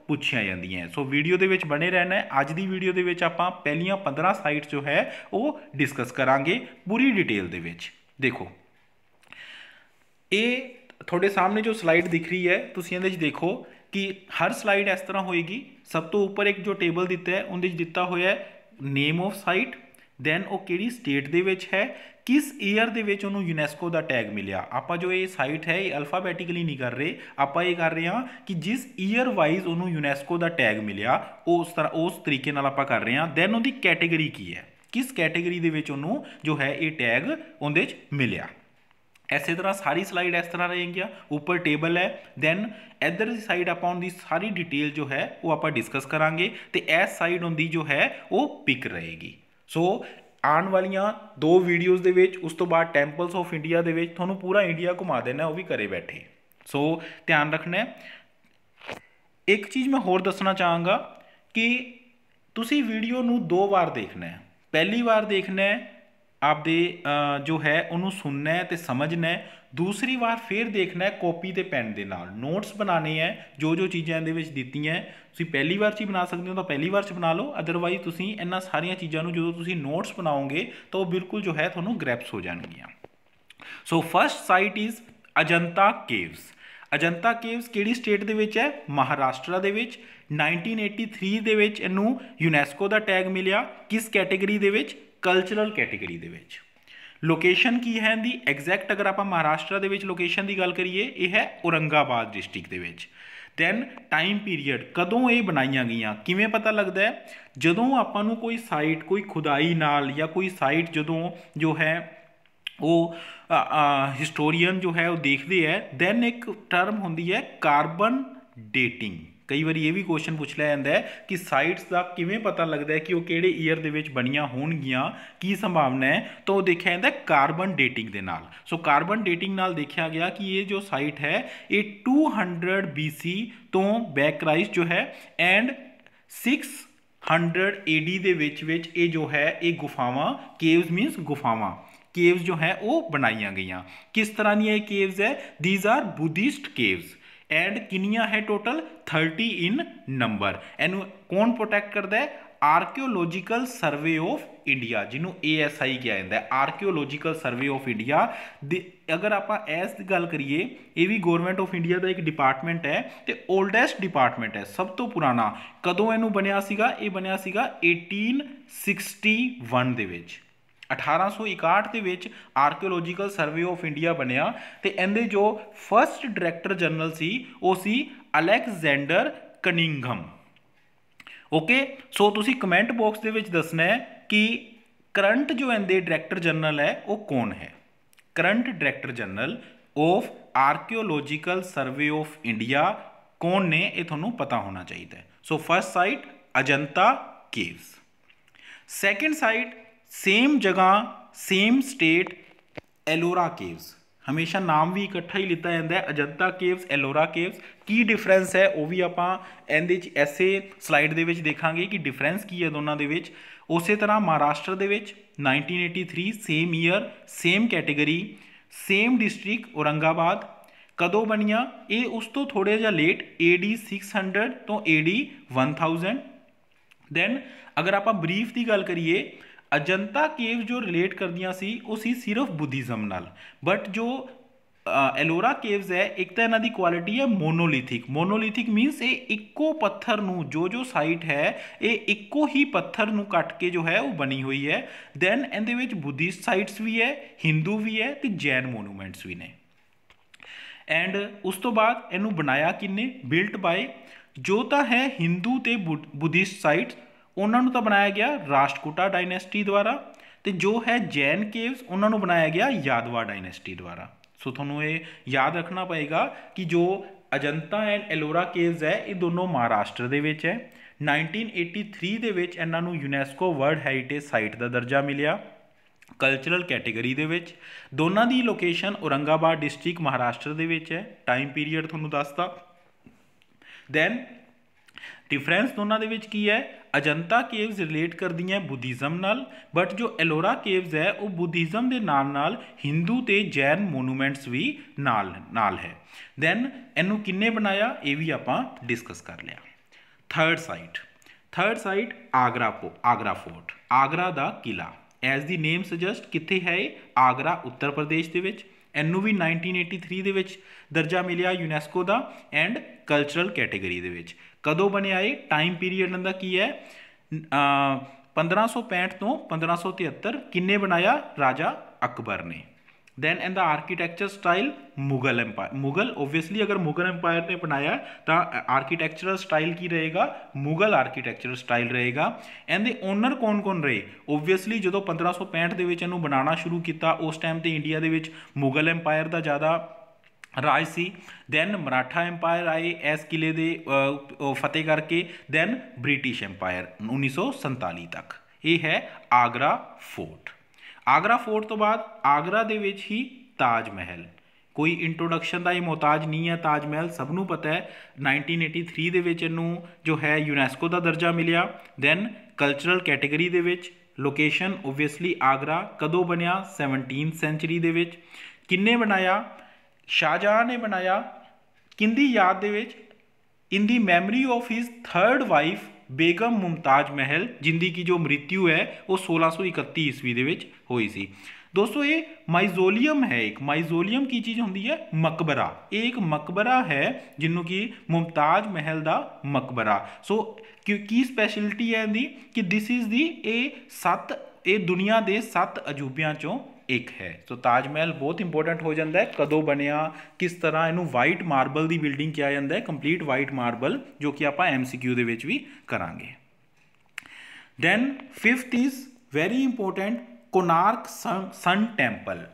पूछिया जांदियां। सो वीडियो के बने रहना है। अज की वीडियो के आपां पहलियां 15 साइट्स जो है वो डिस्कस करांगे पूरी डिटेल दे विच। देखो ये थोड़े सामने जो स्लाइड दिख रही है, तुसीं इहदे च देखो कि हर स्लाइड इस तरह होएगी। सब तो ऊपर एक जो टेबल दिता है उहदे च दिता होया नेम ऑफ साइट, दैन वो किहड़ी स्टेट दे विच है, किस ईयर दे विच उहनूं यूनैस्को का टैग मिलिया। आपां जो ये साइट है ये अल्फाबैटिकली नहीं कर रहे, आपां ये कर रहे हैं कि जिस ईयर वाइज उहनूं यूनैस्को का टैग मिलिया उस तरह उस तरीके नाल आपां कर रहे हैं। दैन उहदी कैटेगरी की है, किस कैटेगरी दे विच उहनूं जो है ये टैग उहदे च मिलिया। इस तरह सारी स्लाइड इस तरह रहेंगी। ऊपर टेबल है, दैन इधर की साइड आप उनकी सारी डिटेल जो है वो आप डिस्कस करांगे तो इस साइड उनकी जो है वो पिक रहेगी। सो आने वालियां 2 वीडियोज़ दे विच उस तो बाद टैंपल्स ऑफ इंडिया दे विच तुहानूं पूरा इंडिया घुमा देना, वो भी घरे बैठे। सो ध्यान रखना है। एक चीज़ मैं होर दसना चाहांगा कि तुसी वीडियो नूं 2 बार देखना है। पहली बार देखना है आपदे जो है उन्होंने सुनना है तो समझना है। दूसरी बार फिर देखना है कॉपी ते पेन के नाल नोट्स बनाने हैं। जो जो चीज़ां इहदे विच दित्तियां हैं तुसीं पहली बार च ही बना सकते हो तो पहली बार च बना लो, अदरवाइज तुसीं इन्हां सारियां चीज़ां नूं जदों तुसीं नोट्स बनाओगे तो बिल्कुल जो है तुहानूं ग्रैप्स हो जाणगियां। So first site is Ajanta caves. Ajanta caves किहड़ी स्टेट दे विच है? महाराष्ट्र दे विच। 1983 दे विच इहनूं यूनैस्को का टैग मिलिया। किस कैटेगरी दे विच? कल्चरल कैटेगरी दे विच। लोकेशन की है दी एग्जैक्ट, अगर आप महाराष्ट्र दे विच लोकेशन की गल करिए यह है औरंगाबाद डिस्ट्रिक्ट दे विच। दैन टाइम पीरीयड कदों ये बनाईयां गईयां, किवें पता लगता है? जदों आपां नूं कोई साइट कोई खुदाई नाल या कोई साइट जदों जो है वो हिस्टोरीयन जो है वो देखते हैं, दैन एक टर्म होंदी है कार्बन डेटिंग। कई बार ये भी क्वेश्चन पूछ लिया जाता है कि साइट्स का किवें पता लगता है कि वो किहड़े ईयर दे विच बनियां होणगियां, की संभावना है, तो वो देखा जाता है कार्बन डेटिंग दे नाल। सो कार्बन डेटिंग नाल देखा गया कि ये जो साइट है ये 200 BC तो बैकराइज जो है एंड 600 AD दे विच ये जो है ये गुफावां केव्स मीनस गुफावां केव्स जो है वो बनाई गई। किस तरह दी ये केव्स है? These are Buddhist caves and किनिया है टोटल 30 इन नंबर। एनू कौन प्रोटेक्ट करता है? आर्कियोलॉजिकल सर्वे ऑफ इंडिया, जिन्हों ASI कहा जाता है, आर्कियोलॉजिकल सर्वे ऑफ इंडिया। अगर आप इस गल करिए ये भी गवर्नमेंट ऑफ इंडिया का एक डिपार्टमेंट है तो ओल्डेस्ट डिपार्टमेंट है, सब तो पुराना। कदों इनू बनया सीगा? ये बनया सीगा 1861 दे विच। 1861 ਦੇ ਵਿੱਚ ਆਰਕੀਓਲੋਜੀਕਲ ਸਰਵੇ ਆਫ ਇੰਡੀਆ ਬਣਿਆ ਤੇ ਇਹਦੇ ਜੋ ਫਸਟ ਡਾਇਰੈਕਟਰ ਜਨਰਲ ਸੀ ਉਹ ਸੀ ਅਲੈਗਜ਼ੈਂਡਰ ਕਨਿੰਘਮ। ओके, सो तुसी कमेंट बॉक्स ਦੇ ਵਿੱਚ ਦੱਸਣਾ है कि करंट जो ਇਹਦੇ डायरेक्टर जनरल है वो कौन है। Current director general of archaeological survey of India कौन ने, ये ਤੁਹਾਨੂੰ पता होना चाहिए। सो first site Ajanta caves. Second site same जगह सेम स्टेट एलोरा केव्स। हमेशा नाम भी इकट्ठा ही लिता जाता है, अजंता केव्स एलोरा केव्स। की डिफरेंस है वो भी आप ऐसे स्लाइड दे विच देखांगे कि डिफरेंस की है दोनों दे विच। उस तरह महाराष्ट्र दे विच 1983 same year same category same district Aurangabad. कदों बनिया ये उस तो थोड़े जा लेट AD 600 तो AD 1000। दैन अगर आप ब्रीफ की गल करिए अजंता केव जो रिलेट करदियां सी वो सी सिर्फ बुद्धिज़म नाल, बट जो एलोरा केव्स है एक तो इन्हां दी क्वालिटी है मोनोलिथिक। मोनोलिथिक मीनस ये इक्को पत्थर नूं जो साइट है ये इक्को ही पत्थर नूं कट के जो है वो बनी हुई है। दैन इहदे विच बुद्धिस्ट साइट्स भी है, हिंदू भी है तो जैन मोनूमेंट्स भी ने। एंड उस तो बाद इनू बनाया किन्ने? बिल्ट बाय जो तो है हिंदू ते बुद्धिस्ट साइट्स उन्होंने तो बनाया गया राष्ट्रकूटा डायनेस्टी द्वारा, तो जो है जैन केव्स उन्होंने बनाया गया यादवा डायनेस्टी द्वारा। सो थोनों ये याद रखना पड़ेगा कि जो अजंता एंड एलोरा केव्स है ये दोनों महाराष्ट्र दे विच है। 1983 दे विच इन्हां नूं यूनैस्को वर्ल्ड हैरीटेज साइट का दर्जा मिलिया कल्चरल कैटेगरी दे विच। दोनों की लोकेशन औरंगाबाद डिस्ट्रिक्ट महाराष्ट्र दे विच है। टाइम पीरीयड थोनों दसदा। दैन डिफरेंस दोनों के की है, अजंता केव्स रिलेट करदियाँ बुद्धिज़म नाल, बट जो एलोरा केव्स है वो बुद्धिज़म के नाल नाल हिंदू ते जैन मोनूमेंट्स भी नाल नाल है। दैन इनू किन्ने बनाया ये भी आपां डिस्कस कर लिया। Third site Agra fort, Agra दा किला। एज दी नेम सजैसट कित्थे है, आगरा उत्तर प्रदेश के विच। इनू भी 1983 दे विच दर्जा मिलिया यूनैस्को का एंड कल्चरल कैटेगरी दे विच। कदों बनिया ये, टाइम पीरीयड इनका की है 1565 तो 1573। किन्ने बनाया, राजा अकबर ने। Then in the architecture style Mughal empire, Mughal obviously अगर मुगल एम्पायर ने बनाया तो आर्कीटैक्चरल स्टाइल की रहेगा, मुगल आर्कीटैक्चरल स्टाइल रहेगा। इनके ओनर कौन कौन रहे, ओबवियसली जो 1565 के इनू बनाना शुरू किया उस टाइम तो इंडिया के मुगल एम्पायर का ज़्यादा राज सी। दैन मराठा एम्पायर आए इस किले दे फतेह करके। दैन ब्रिटिश एम्पायर 1947 तक। ये है आगरा फोर्ट। आगरा फोर्ट तो बाद आगरा दे विच ही ताज महल, कोई इंट्रोडक्शन का ये मोहताज नहीं है। ताज महल सबनों पता है 1983 दे विच इनू जो है यूनैस्को का दर्जा मिलिया। दैन कल्चरल कैटेगरी दे विच, लोकेशन ओबवियसली आगरा। कदों बनया, 17th सेंचुरी दे विच। किन्ने बनाया, शाहजहां ने बनाया। किंदी याद दे विच, in the memory of his third wife Begum Mumtaz Mahal, जिंदी की जो मृत्यु है वो 1631 ईस्वी दे विच हुई सी। दोस्तों ये माइजोलियम है, एक माइजोलियम की चीज़ होंगी है मकबरा, एक मकबरा है जिन्हों की मुमताज महल का मकबरा। सो की स्पैशलिटी है इनकी कि दिस इज़ दी ए दुनिया के 7 अजूबियां चों एक है। तो ताज महल बहुत इंपोर्टेंट हो जाता है। कदों बनया, किस तरह इनू वाइट मार्बल की बिल्डिंग किया जाता है, कंप्लीट वाइट मार्बल, जो कि आप MCQ दे विच भी करांगे। Then 5th is very important, Konark sun temple.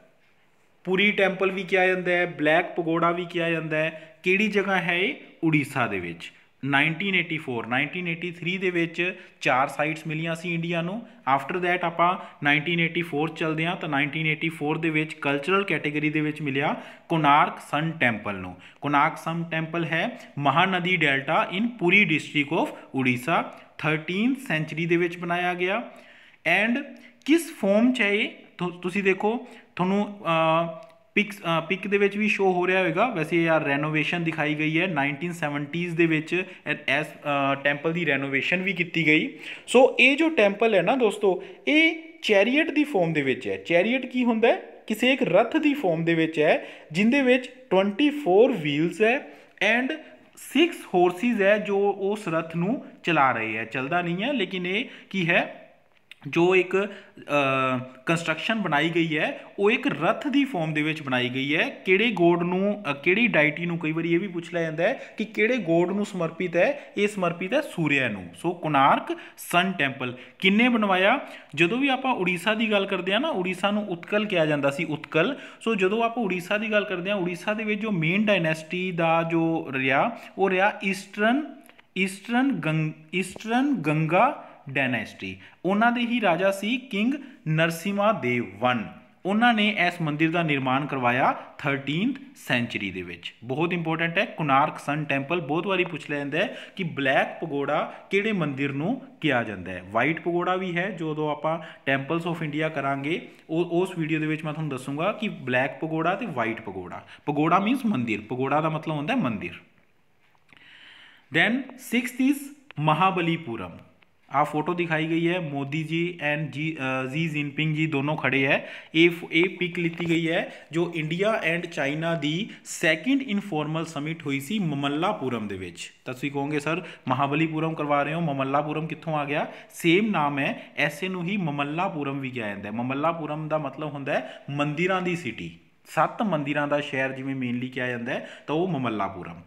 Puri temple भी किया जाता है, ब्लैक पगोड़ा भी किया जाता है। किहड़ी जगह है ये, उड़ीसा दे विच। 1983 दे विच 4 साइट्स मिलियां सी इंडिया नूं। आफ्टर दैट आपां 1984 चलदे हां तो 1984 दे विच कल्चरल कैटेगरी दे विच मिलिया कोणार्क सन टैंपल नूं। कोणार्क सन टैंपल है Mahanadi delta in Puri district of Orissa. 13th century दे विच बनाया गया। एंड किस फॉर्म च है ये, तुसी देखो थोनू पिक दे विच भी शो हो रहा होगा। वैसे यार रेनोवेशन दिखाई गई है 1970s दे विच, एस टैंपल की रेनोवेशन भी की गई। सो ये जो टैंपल है ना दोस्तों, ये चैरियट की फॉर्म दे विच है। चैरियट की होंदा है, किसी एक रथ की फॉर्म दे विच है, जिंदे विच 24 व्हील्स है एंड 6 हॉर्सिस है जो उस रथ नूं चला रहे हैं। चलता नहीं है लेकिन ये की है, जो एक कंस्ट्रक्शन बनाई गई है वो एक रथ की फॉर्म दे विच बनाई गई है। किहड़े गॉड नूं, किहड़ी डाइटी नूं, कई बार ये भी पूछ लिया जाता है कि किहड़े गॉड नूं समर्पित है, ये समर्पित है सूर्य नूं। सो कोणार्क सन टैंपल किन्ने बनवाया, जदों भी आपां उड़ीसा की गल करते हैं ना, उड़ीसा नूं उत्कल कहा जाता सी, उत्कल। सो जदों आपां उड़ीसा की गल करते हैं, उड़ीसा दे विच जो मेन डायनेस्टी का जो रहा वो रहा ईस्टर्न गंगा डायनेस्टी। उन्होंने ही राजा सी किंग नरसिम्हा देव वन। उन्होंने इस मंदिर का निर्माण करवाया 13th सेंचुरी दे विच। बहुत इंपोर्टेंट है कोणार्क सन टैंपल। बहुत बारी पूछ लिया जाता है कि ब्लैक पगोड़ा किहड़े मंदिर नूं किया जाता है। वाइट पगोड़ा भी है, जो आपां टैंपल्स ऑफ इंडिया करांगे उस वीडियो दे विच मैं तुहानूं दसूंगा कि ब्लैक पगोड़ा ते वाइट पगोड़ा। पगोड़ा मीनस मंदिर, पगोड़ा का मतलब होंदा है मंदिर। Then 6th is Mahabalipuram. आ फोटो दिखाई गई है, Modi ji and Xi Jinping ji दोनों खड़े हैं। ये पिक लीती गई है जो इंडिया एंड चाइना दी 2nd इनफॉर्मल समिट हुई सी ममल्लापुरम दे विच। तुसीं कहोगे सर महाबलीपुरम करवा रहे हो, ममल्लापुरम कित्थों आ गया? सेम नाम है, ऐसे नूं ही ममल्लापुरम भी कहा जाता है। ममल्लापुरम का मतलब होंदा है मंदिरां दी सिटी, 7 मंदिरां का शहर जिवें मेनली कहा जाता है, तो वो ममल्लापुरम।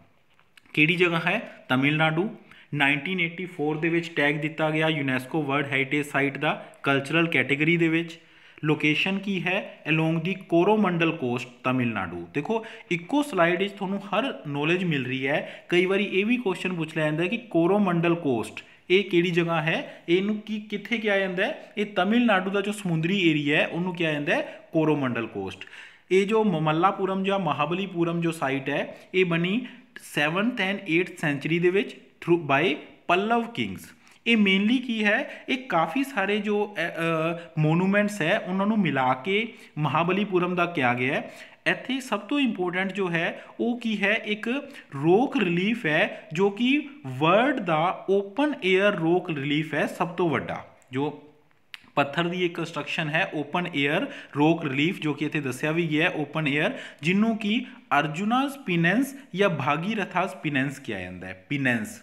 किहड़ी जगह है? तमिलनाडु। 1984 दे विच टैग दिता गया यूनैस्को वर्ल्ड हैरीटेज साइट का कल्चरल कैटेगरी दे विच। लोकेशन की है along the Coromandel coast Tamil Nadu. देखो इको स्लाइड थोनों हर नॉलेज मिल रही है। कई बार ये भी क्वेश्चन पूछ लिया जाता है कि कोरोमंडल कोस्ट ये किहड़ी जगह है, इनू की कित्थे किया जाता है? ये तमिलनाडु का जो समुद्री एरिया है उन्होंने किया जाता है कोरोमंडल कोस्ट। ये जो ममल्लापुरम या महाबलीपुरम जो साइट है ये बनी 7th and 8th सेंचुरी दे विच थ्रू बाय ਪੱਲਵ ਕਿੰਗਸ। ਇਹ ਮੇਨਲੀ ਕੀ ਹੈ, ਇਹ ਕਾफ़ी ਸਾਰੇ ਜੋ ਮੋਨੂਮੈਂਟਸ ਹੈ ਉਹਨਾਂ ਨੂੰ ਮਿਲਾ ਕੇ ਮਹਾਬਲੀਪੁਰਮ ਦਾ ਕਿਹਾ ਗਿਆ ਹੈ। ਇੱਥੇ ਸਭ ਤੋਂ ਇੰਪੋਰਟੈਂਟ ਜੋ ਹੈ ਉਹ ਕੀ ਹੈ, ਇੱਕ ਰੋਕ ਰਿਲੀਫ ਹੈ ਜੋ ਕਿ ਵਰਲਡ ਦਾ ਓਪਨ 에ਅਰ ਰੋਕ ਰਿਲੀਫ ਹੈ ਸਭ ਤੋਂ ਵੱਡਾ। ਜੋ ਪੱਥਰ ਦੀ ਇੱਕ ਕੰਸਟਰਕਸ਼ਨ ਹੈ ਓਪਨ 에ਅਰ ਰੋਕ ਰਿਲੀਫ, ਜੋ ਕਿ ਇੱਥੇ ਦੱਸਿਆ ਵੀ ਗਿਆ ਓਪਨ 에ਅਰ, ਜਿਹਨੂੰ ਕਿ ਅਰਜੁਨਾਸ ਪਿਨੈਂਸ ਜਾਂ ਭਾਗੀਰਥਾਸ ਪਿਨੈਂਸ ਕਿਹਾ ਜਾਂਦਾ ਹੈ।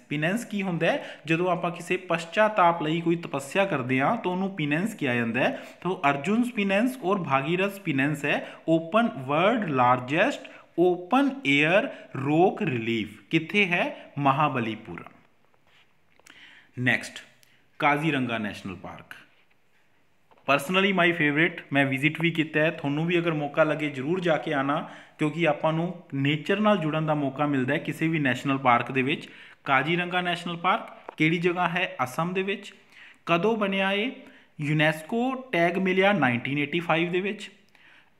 ਪਿਨੈਂਸ ਕੀ ਹੁੰਦਾ ਹੈ, ਜਦੋਂ ਆਪਾਂ ਕਿਸੇ ਪਸ਼ਚਾਤਾਪ ਲਈ ਕੋਈ ਤਪੱਸਿਆ ਕਰਦੇ ਹਾਂ ਤਾਂ ਉਹਨੂੰ ਪਿਨੈਂਸ ਕਿਹਾ ਜਾਂਦਾ ਹੈ। ਤਾਂ ਅਰਜੁਨਸ ਪਿਨੈਂਸ ਔਰ ਭਾਗੀਰਥ ਪਿਨੈਂਸ ਹੈ open world largest open air rock relief. ਕਿੱਥੇ ਹੈ, Mahabalipuram. Next, Kaziranga national park. Personally my favourite, ਮੈਂ ਵਿਜ਼ਿਟ ਵੀ ਕੀਤਾ ਹੈ। ਤੁਹਾਨੂੰ ਵੀ ਅਗਰ ਮੌਕਾ ਲੱਗੇ ਜ਼ਰੂਰ ਜਾ ਕੇ ਆਣਾ, ਕਿਉਂਕਿ ਆਪਾਂ ਨੂੰ ਨੇਚਰ ਨਾਲ ਜੁੜਨ ਦਾ ਮੌਕਾ ਮਿਲਦਾ ਹੈ ਕਿਸੇ ਵੀ ਨੈਸ਼ਨਲ ਪਾਰਕ ਦੇ ਵਿੱਚ। ਕਾਜ਼ੀਰੰਗਾ ਨੈਸ਼ਨਲ ਪਾਰਕ ਕਿਹੜੀ ਜਗ੍ਹਾ ਹੈ, ਅਸਮ ਦੇ ਵਿੱਚ। ਕਦੋਂ ਬਣਿਆ ਇਹ, ਯੂਨੈਸਕੋ ਟੈਗ ਮਿਲਿਆ 1985 ਦੇ ਵਿੱਚ।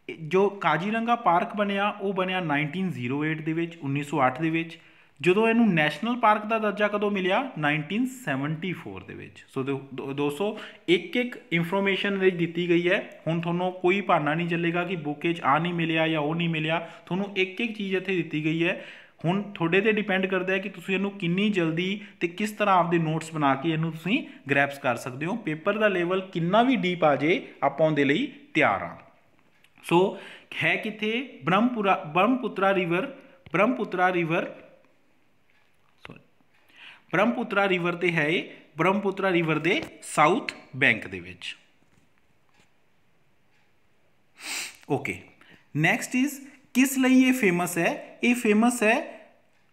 ਜੋ ਕਾਜ਼ੀਰੰਗਾ ਪਾਰਕ ਬਣਿਆ ਉਹ ਬਣਿਆ 1908 ਦੇ ਵਿੱਚ, 1908 ਦੇ ਵਿੱਚ। ਜਦੋਂ ਇਹਨੂੰ ਨੈਸ਼ਨਲ ਪਾਰਕ ਦਾ ਦਰਜਾ ਕਦੋਂ ਮਿਲਿਆ, 1974 ਦੇ ਵਿੱਚ। ਸੋ ਦੋਸਤੋ ਇੱਕ ਇਨਫੋਰਮੇਸ਼ਨ ਵਿੱਚ ਦਿੱਤੀ ਗਈ ਹੈ। ਹੁਣ ਤੁਹਾਨੂੰ ਕੋਈ ਬਹਾਨਾ ਨਹੀਂ ਚੱਲੇਗਾ ਕਿ ਬੁੱਕ 'ਚ ਆ ਨਹੀਂ ਮਿਲਿਆ ਜਾਂ ਉਹ ਨਹੀਂ ਮਿਲਿਆ, ਤੁਹਾਨੂੰ ਇੱਕ ਚੀਜ਼ ਇੱਥੇ ਦਿੱਤੀ ਗਈ ਹੈ। ਹੁਣ ਤੁਹਾਡੇ 'ਤੇ ਡਿਪੈਂਡ ਕਰਦਾ ਹੈ ਕਿ ਤੁਸੀਂ ਇਹਨੂੰ ਕਿੰਨੀ ਜਲਦੀ ਅਤੇ ਕਿਸ ਤਰ੍ਹਾਂ ਆਪਦੇ ਨੋਟਸ ਬਣਾ ਕੇ ਇਹਨੂੰ ਤੁਸੀਂ ਗ੍ਰੈਪਸ ਕਰ ਸਕਦੇ ਹੋ। ਪੇਪਰ ਦਾ ਲੈਵਲ ਕਿੰਨਾ ਵੀ ਡੀਪ ਆ ਜੇ, ਆਪਾਂ ਉਹਦੇ ਲਈ ਤਿਆਰ ਹਾਂ। ਸੋ ਹੈ ਕਿੱਥੇ, ਬ੍ਰਹਮਪੁੱਤਰਾ ਰਿਵਰ ਤੇ ਹੈ ਇਹ, ਬ੍ਰਹਮਪੁੱਤਰਾ ਰਿਵਰ ਦੇ ਸਾਊਥ ਬੈਂਕ ਦੇ ਵਿੱਚ। ਓਕੇ, ਨੈਕਸਟ ਇਜ਼ ਕਿਸ ਲਈ ਇਹ ਫੇਮਸ ਹੈ, ਇਹ ਫੇਮਸ ਹੈ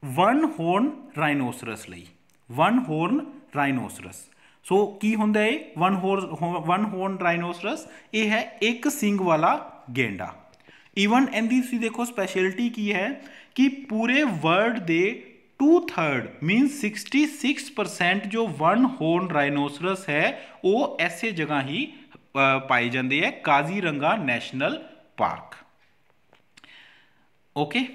ਵਨ ਹੋਰਨ ਰਾਈਨੋਸਰਸ ਲਈ। ਵਨ ਹੋਰਨ ਰਾਈਨੋਸਰਸ, ਸੋ ਕੀ ਹੁੰਦਾ ਇਹ ਵਨ ਹੋਰਨ ਰਾਈਨੋਸਰਸ, ਇਹ ਹੈ ਇੱਕ ਸਿੰਗ ਵਾਲਾ ਗੈਂਡਾ। ਈਵਨ ਇਹਦੀ ਤੁਸੀਂ ਦੇਖੋ ਸਪੈਸ਼ਲਿਟੀ ਕੀ ਹੈ ਕਿ ਪੂਰੇ ਵਰਲਡ ਦੇ 2/3 ਮੀਨਸ 66% ਜੋ ਵਨ ਹੋਰਨ ਰਾਈਨੋਸਰਸ ਹੈ ਉਹ ਐਸੇ ਜਗ੍ਹਾ ਹੀ ਪਾਏ ਜਾਂਦੇ ਹੈ, Kaziranga national park. Okay,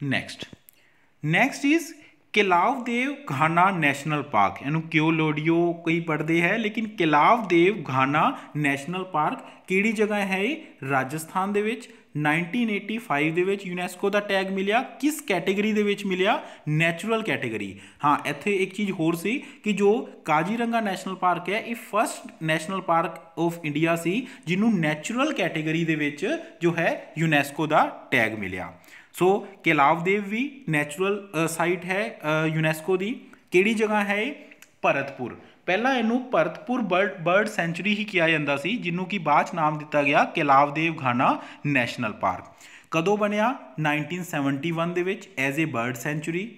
next is Keoladeo Ghana national park. ਇਹਨੂੰ ਕਿਓਲੋਡੀਓ ਕੋਈ ਪੜ੍ਹਦੇ ਹੈ, ਲੇਕਿਨ Keoladeo Ghana national park ਕਿਹੜੀ ਜਗ੍ਹਾ ਹੈ ਇਹ, ਰਾਜਸਥਾਨ ਦੇ ਵਿੱਚ। 1985 ਦੇ ਵਿੱਚ ਯੂਨੈਸਕੋ ਦਾ ਟੈਗ ਮਿਲਿਆ, ਕਿਸ ਕੈਟੇਗਰੀ ਦੇ ਵਿੱਚ ਮਿਲਿਆ, ਨੈਚੁਰਲ ਕੈਟੇਗਰੀ। ਹਾਂ, ਇੱਥੇ ਇੱਕ ਚੀਜ਼ ਹੋਰ ਸੀ ਕਿ ਜੋ ਕਾਜ਼ੀਰੰਗਾ ਨੈਸ਼ਨਲ ਪਾਰਕ ਹੈ ਇਹ first national park of India ਸੀ ਜਿਹਨੂੰ ਨੈਚੁਰਲ ਕੈਟੇਗਰੀ ਦੇ ਵਿੱਚ ਜੋ ਹੈ ਯੂਨੈਸਕੋ ਦਾ ਟੈਗ ਮਿਲਿਆ। ਸੋ ਕੇਲਾਵ ਦੇਵ ਵੀ ਨੈਚੁਰਲ ਸਾਈਟ ਹੈ ਯੂਨੈਸਕੋ ਦੀ। ਕਿਹੜੀ ਜਗ੍ਹਾ ਹੈ ਇਹ, ਭਰਤਪੁਰ। ਪਹਿਲਾਂ ਇਹਨੂੰ ਭਰਤਪੁਰ ਬਰਡ ਸੈਂਚੁਰੀ ਹੀ ਕਿਹਾ ਜਾਂਦਾ ਸੀ, ਜਿਹਨੂੰ ਕਿ ਬਾਅਦ 'ਚ ਨਾਮ ਦਿੱਤਾ ਗਿਆ Keoladeo Ghana national park. ਕਦੋਂ ਬਣਿਆ, 1971 ਦੇ ਵਿੱਚ ਐਜ਼ ਏ ਬਰਡ ਸੈਂਚੁਰੀ।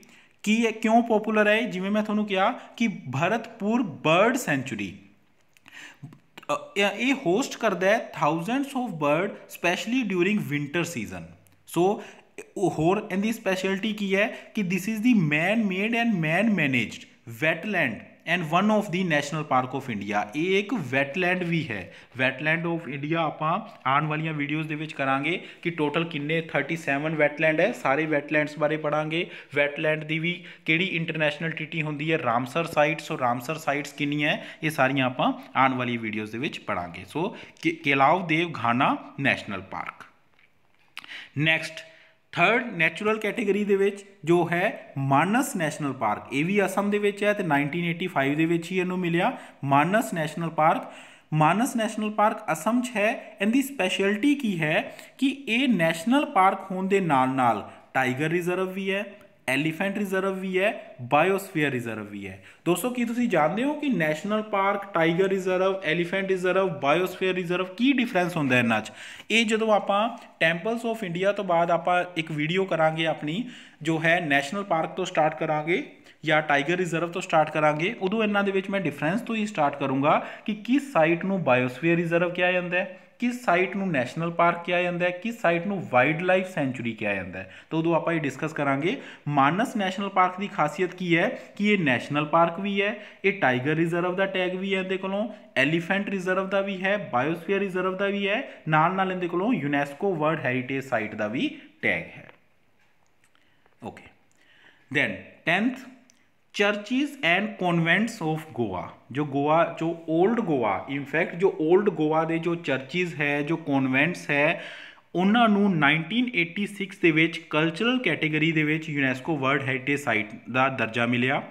ਕੀ ਹੈ, ਕਿਉਂ ਪੋਪੂਲਰ ਹੈ, ਜਿਵੇਂ ਮੈਂ ਤੁਹਾਨੂੰ ਕਿਹਾ ਕਿ ਭਰਤਪੁਰ ਬਰਡ ਸੈਂਚੁਰੀ ਇਹ ਹੋਸਟ ਕਰਦਾ ਹੈ thousands of bird specially during winter season. So ਹੋਰ ਇਹਦੀ ਸਪੈਸ਼ਲਿਟੀ ਕੀ ਹੈ ਕਿ this is the man made and man managed wetland and one of the national park of India. ਇਹ ਇੱਕ ਵੈਟਲੈਂਡ ਵੀ ਹੈ, ਵੈਟਲੈਂਡ ਆਫ ਇੰਡੀਆ। ਆਪਾਂ ਆਉਣ ਵਾਲੀਆਂ ਵੀਡੀਓਜ਼ ਦੇ ਵਿੱਚ ਕਰਾਂਗੇ ਕਿ ਟੋਟਲ ਕਿੰਨੇ 37 ਵੈਟਲੈਂਡ ਹੈ, ਸਾਰੇ ਵੈਟਲੈਂਡਸ ਬਾਰੇ ਪੜਾਂਗੇ। ਵੈਟਲੈਂਡ ਦੀ ਵੀ ਕਿਹੜੀ ਇੰਟਰਨੈਸ਼ਨਲ ਟ੍ਰੀਟੀ ਹੁੰਦੀ ਹੈ, ਰਾਮਸਰ ਸਾਈਟਸ, ਸੋ ਰਾਮਸਰ ਸਾਈਟਸ ਕਿੰਨੀ ਹੈ, ਇਹ ਸਾਰੀਆਂ ਆਪਾਂ ਆਉਣ ਵਾਲੀ ਵੀਡੀਓਜ਼ ਦੇ ਵਿੱਚ ਪੜਾਂਗੇ। So Keoladeo Ghana national park. Next, third natural category ਦੇ ਵਿੱਚ ਜੋ ਹੈ ਮਾਨਸ ਨੈਸ਼ਨਲ ਪਾਰਕ। ਇਹ ਵੀ ਅਸਮ ਦੇ ਵਿੱਚ ਹੈ ਤੇ 1985 ਦੇ ਵਿੱਚ ਹੀ ਇਹਨੂੰ ਮਿਲਿਆ ਮਾਨਸ ਨੈਸ਼ਨਲ ਪਾਰਕ। ਮਾਨਸ ਨੈਸ਼ਨਲ ਪਾਰਕ ਅਸਮ 'ਚ ਹੈ। ਇਹਦੀ ਸਪੈਸ਼ਲਿਟੀ ਕੀ ਹੈ ਕਿ ਇਹ ਨੈਸ਼ਨਲ ਪਾਰਕ ਹੋਣ ਦੇ ਨਾਲ ਨਾਲ ਟਾਈਗਰ ਰਿਜ਼ਰਵ ਵੀ ਹੈ, ਐਲੀਫੈਂਟ ਰਿਜ਼ਰਵ ਵੀ ਹੈ, ਬਾਇਓਸਫੀਅਰ ਰਿਜ਼ਰਵ ਵੀ ਹੈ। ਦੋਸਤੋ ਕੀ ਤੁਸੀਂ ਜਾਣਦੇ ਹੋ ਕਿ national park, tiger reserve, elephant reserve, biosphere reserve ਕੀ ਡਿਫਰੈਂਸ ਹੁੰਦਾ ਇਹਨਾਂ 'ਚ? ਇਹ ਜਦੋਂ ਆਪਾਂ ਟੈਂਪਲਸ ਆਫ ਇੰਡੀਆ ਤੋਂ ਬਾਅਦ ਆਪਾਂ ਇੱਕ ਵੀਡੀਓ ਕਰਾਂਗੇ ਆਪਣੀ ਜੋ ਹੈ ਨੈਸ਼ਨਲ ਪਾਰਕ ਤੋਂ ਸਟਾਰਟ ਕਰਾਂਗੇ ਜਾਂ ਟਾਈਗਰ ਰਿਜ਼ਰਵ ਤੋਂ ਸਟਾਰਟ ਕਰਾਂਗੇ, ਉਦੋਂ ਇਹਨਾਂ ਦੇ ਵਿੱਚ ਮੈਂ ਡਿਫਰੈਂਸ ਤੋਂ ਹੀ ਸਟਾਰਟ ਕਰੂੰਗਾ ਕਿ ਕਿਸ ਸਾਈਟ ਨੂੰ ਬਾਇਓਸਫੀਅਰ ਰਿਜ਼ਰਵ ਕਿਹਾ ਜਾਂਦਾ ਹੈ, ਕਿਸ ਸਾਈਟ ਨੂੰ ਨੈਸ਼ਨਲ ਪਾਰਕ ਕਿਹਾ ਜਾਂਦਾ ਹੈ, ਕਿਸ ਸਾਈਟ ਨੂੰ ਵਾਈਲਡ ਲਾਈਫ ਸੈਂਚੁਰੀ ਕਿਹਾ ਜਾਂਦਾ ਹੈ। ਤਾਂ ਉਦੋਂ ਆਪਾਂ ਇਹ ਡਿਸਕਸ ਕਰਾਂਗੇ। ਮਾਨਸ ਨੈਸ਼ਨਲ ਪਾਰਕ ਦੀ ਖਾਸੀਅਤ ਕੀ ਹੈ ਕਿ ਇਹ ਨੈਸ਼ਨਲ ਪਾਰਕ ਵੀ ਹੈ, ਇਹ ਟਾਈਗਰ ਰਿਜ਼ਰਵ ਦਾ ਟੈਗ ਵੀ ਹੈ ਇਹਦੇ ਕੋਲੋਂ, ਐਲੀਫੈਂਟ ਰਿਜ਼ਰਵ ਦਾ ਵੀ ਹੈ, ਬਾਇਓਸਫੀਅਰ ਰਿਜ਼ਰਵ ਦਾ ਵੀ ਹੈ, ਨਾਲ ਨਾਲ ਇਹਦੇ ਕੋਲੋਂ ਯੂਨੈਸਕੋ ਵਰਲਡ ਹੈਰੀਟੇਜ ਸਾਈਟ ਦਾ ਵੀ ਟੈਗ ਹੈ। Okay, then 10th churches and convents of Goa, जो ओल्ड गोवा, इनफैक्ट जो ओल्ड गोवा ਦੇ ਜੋ ਚਰਚਿਜ਼ ਹੈ, ਜੋ ਕਨਵੈਂਟਸ ਹੈ, ਉਹਨਾਂ ਨੂੰ 1986 ਦੇ ਵਿੱਚ ਕਲਚਰਲ ਕੈਟੇਗਰੀ ਦੇ ਵਿੱਚ ਯੂਨੈਸਕੋ ਵਰਲਡ ਹੈਰੀਟੇਜ ਸਾਈਟ ਦਾ ਦਰਜਾ ਮਿਲਿਆ।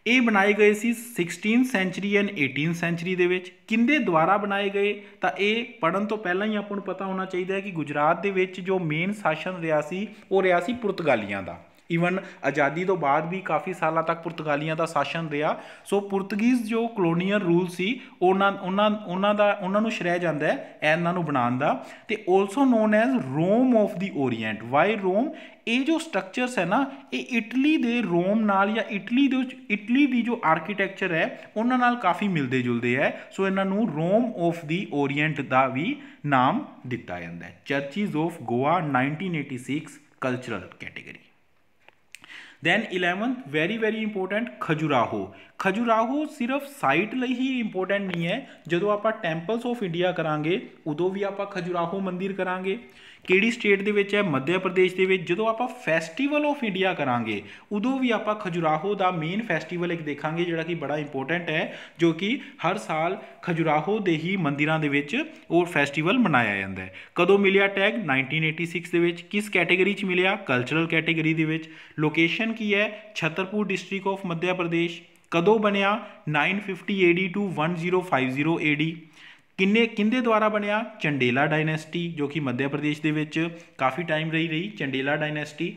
ਇਹ ਬਣਾਏ ਗਏ ਸੀ 16th sanctuary and 18th sanctuary ਦੇ ਵਿੱਚ। ਕਿੰਦੇ ਦੁਆਰਾ ਬਣਾਏ ਗਏ ਤਾਂ ਇਹ ਪੜ੍ਹਨ ਤੋਂ ਪਹਿਲਾਂ ਹੀ ਆਪਾਂ ਨੂੰ ਪਤਾ ਹੋਣਾ ਚਾਹੀਦਾ ਹੈ ਕਿ ਗੁਜਰਾਤ ਦੇ ਵਿੱਚ ਜੋ ਮੇਨ ਸ਼ਾਸਨ ਰਿਹਾ ਸੀ ਉਹ ਰਿਹਾ ਸੀ ਪੁਰਤਗਾਲੀਆਂ ਦਾ। ਈਵਨ ਆਜ਼ਾਦੀ ਤੋਂ ਬਾਅਦ ਵੀ ਕਾਫੀ ਸਾਲਾਂ ਤੱਕ ਪੁਰਤਗਾਲੀਆਂ ਦਾ ਸ਼ਾਸਨ ਰਿਹਾ। ਸੋ ਪੁਰਤਗੀਜ਼ ਜੋ ਕਲੋਨੀਅਲ ਰੂਲ ਸੀ ਉਹਨਾਂ ਨੂੰ ਸ਼੍ਰੇਅ ਜਾਂਦਾ ਹੈ ਇਹਨਾਂ ਨੂੰ ਬਣਾਉਣ ਦਾ। ਅਤੇ also known as Rome of the Orient. Why Rome? ਇਹ ਜੋ ਸਟਰਕਚਰਸ ਹੈ ਨਾ, ਇਹ ਇਟਲੀ ਦੇ ਰੋਮ ਨਾਲ ਜਾਂ ਇਟਲੀ ਦੀ ਜੋ ਆਰਕੀਟੈਕਚਰ ਹੈ ਉਹਨਾਂ ਨਾਲ ਕਾਫੀ ਮਿਲਦੇ ਜੁਲਦੇ ਹੈ। ਸੋ ਇਹਨਾਂ ਨੂੰ ਰੋਮ ਆਫ ਦੀ ਓਰੀਐਂਟ ਦਾ ਵੀ ਨਾਮ ਦਿੱਤਾ ਜਾਂਦਾ ਹੈ। Churches of Goa 1986 cultural category. Then 11th very very important Khajuraho. Khajuraho ਸਿਰਫ ਸਾਈਟ ਲਈ ਹੀ ਇੰਪੋਰਟੈਂਟ ਨਹੀਂ ਹੈ। ਜਦੋਂ ਆਪਾਂ ਟੈਂਪਲਸ ਆਫ ਇੰਡੀਆ ਕਰਾਂਗੇ ਉਦੋਂ ਵੀ ਆਪਾਂ ਖਜੁਰਾਹੋ ਮੰਦਿਰ ਕਰਾਂਗੇ। ਕਿਹੜੀ ਸਟੇਟ ਦੇ ਵਿੱਚ ਹੈ? ਮੱਧ ਪ੍ਰਦੇਸ਼ ਦੇ ਵਿੱਚ। ਜਦੋਂ ਆਪਾਂ ਫੈਸਟੀਵਲ ਆਫ ਇੰਡੀਆ ਕਰਾਂਗੇ ਉਦੋਂ ਵੀ ਆਪਾਂ ਖਜੁਰਾਹੋ ਦਾ ਮੇਨ ਫੈਸਟੀਵਲ ਇੱਕ ਦੇਖਾਂਗੇ ਜਿਹੜਾ ਕਿ ਬੜਾ ਇੰਪੋਰਟੈਂਟ ਹੈ, ਜੋ ਕਿ ਹਰ ਸਾਲ ਖਜੁਰਾਹੋ ਦੇ ਹੀ ਮੰਦਿਰਾਂ ਦੇ ਵਿੱਚ ਉਹ ਫੈਸਟੀਵਲ ਮਨਾਇਆ ਜਾਂਦਾ ਹੈ। ਕਦੋਂ ਮਿਲਿਆ ਟੈਗ? 1986 ਦੇ ਵਿੱਚ। ਕਿਸ ਕੈਟੇਗਰੀ 'ਚ ਮਿਲਿਆ? ਕਲਚਰਲ ਕੈਟੇਗਰੀ ਦੇ ਵਿੱਚ। ਲੋਕੇਸ਼ਨ ਕੀ ਹੈ? Chhatarpur district of Madhya Pradesh. ਕਦੋਂ ਬਣਿਆ? 950 AD to 1050 AD। ਕਿੰਦੇ ਦੁਆਰਾ ਬਣਿਆ? ਚੰਡੇਲਾ ਡਾਇਨੈਸਟੀ, ਜੋ ਕਿ ਮੱਧ ਪ੍ਰਦੇਸ਼ ਦੇ ਵਿੱਚ ਕਾਫੀ ਟਾਈਮ ਰਹੀ ਚੰਡੇਲਾ ਡਾਇਨੈਸਟੀ।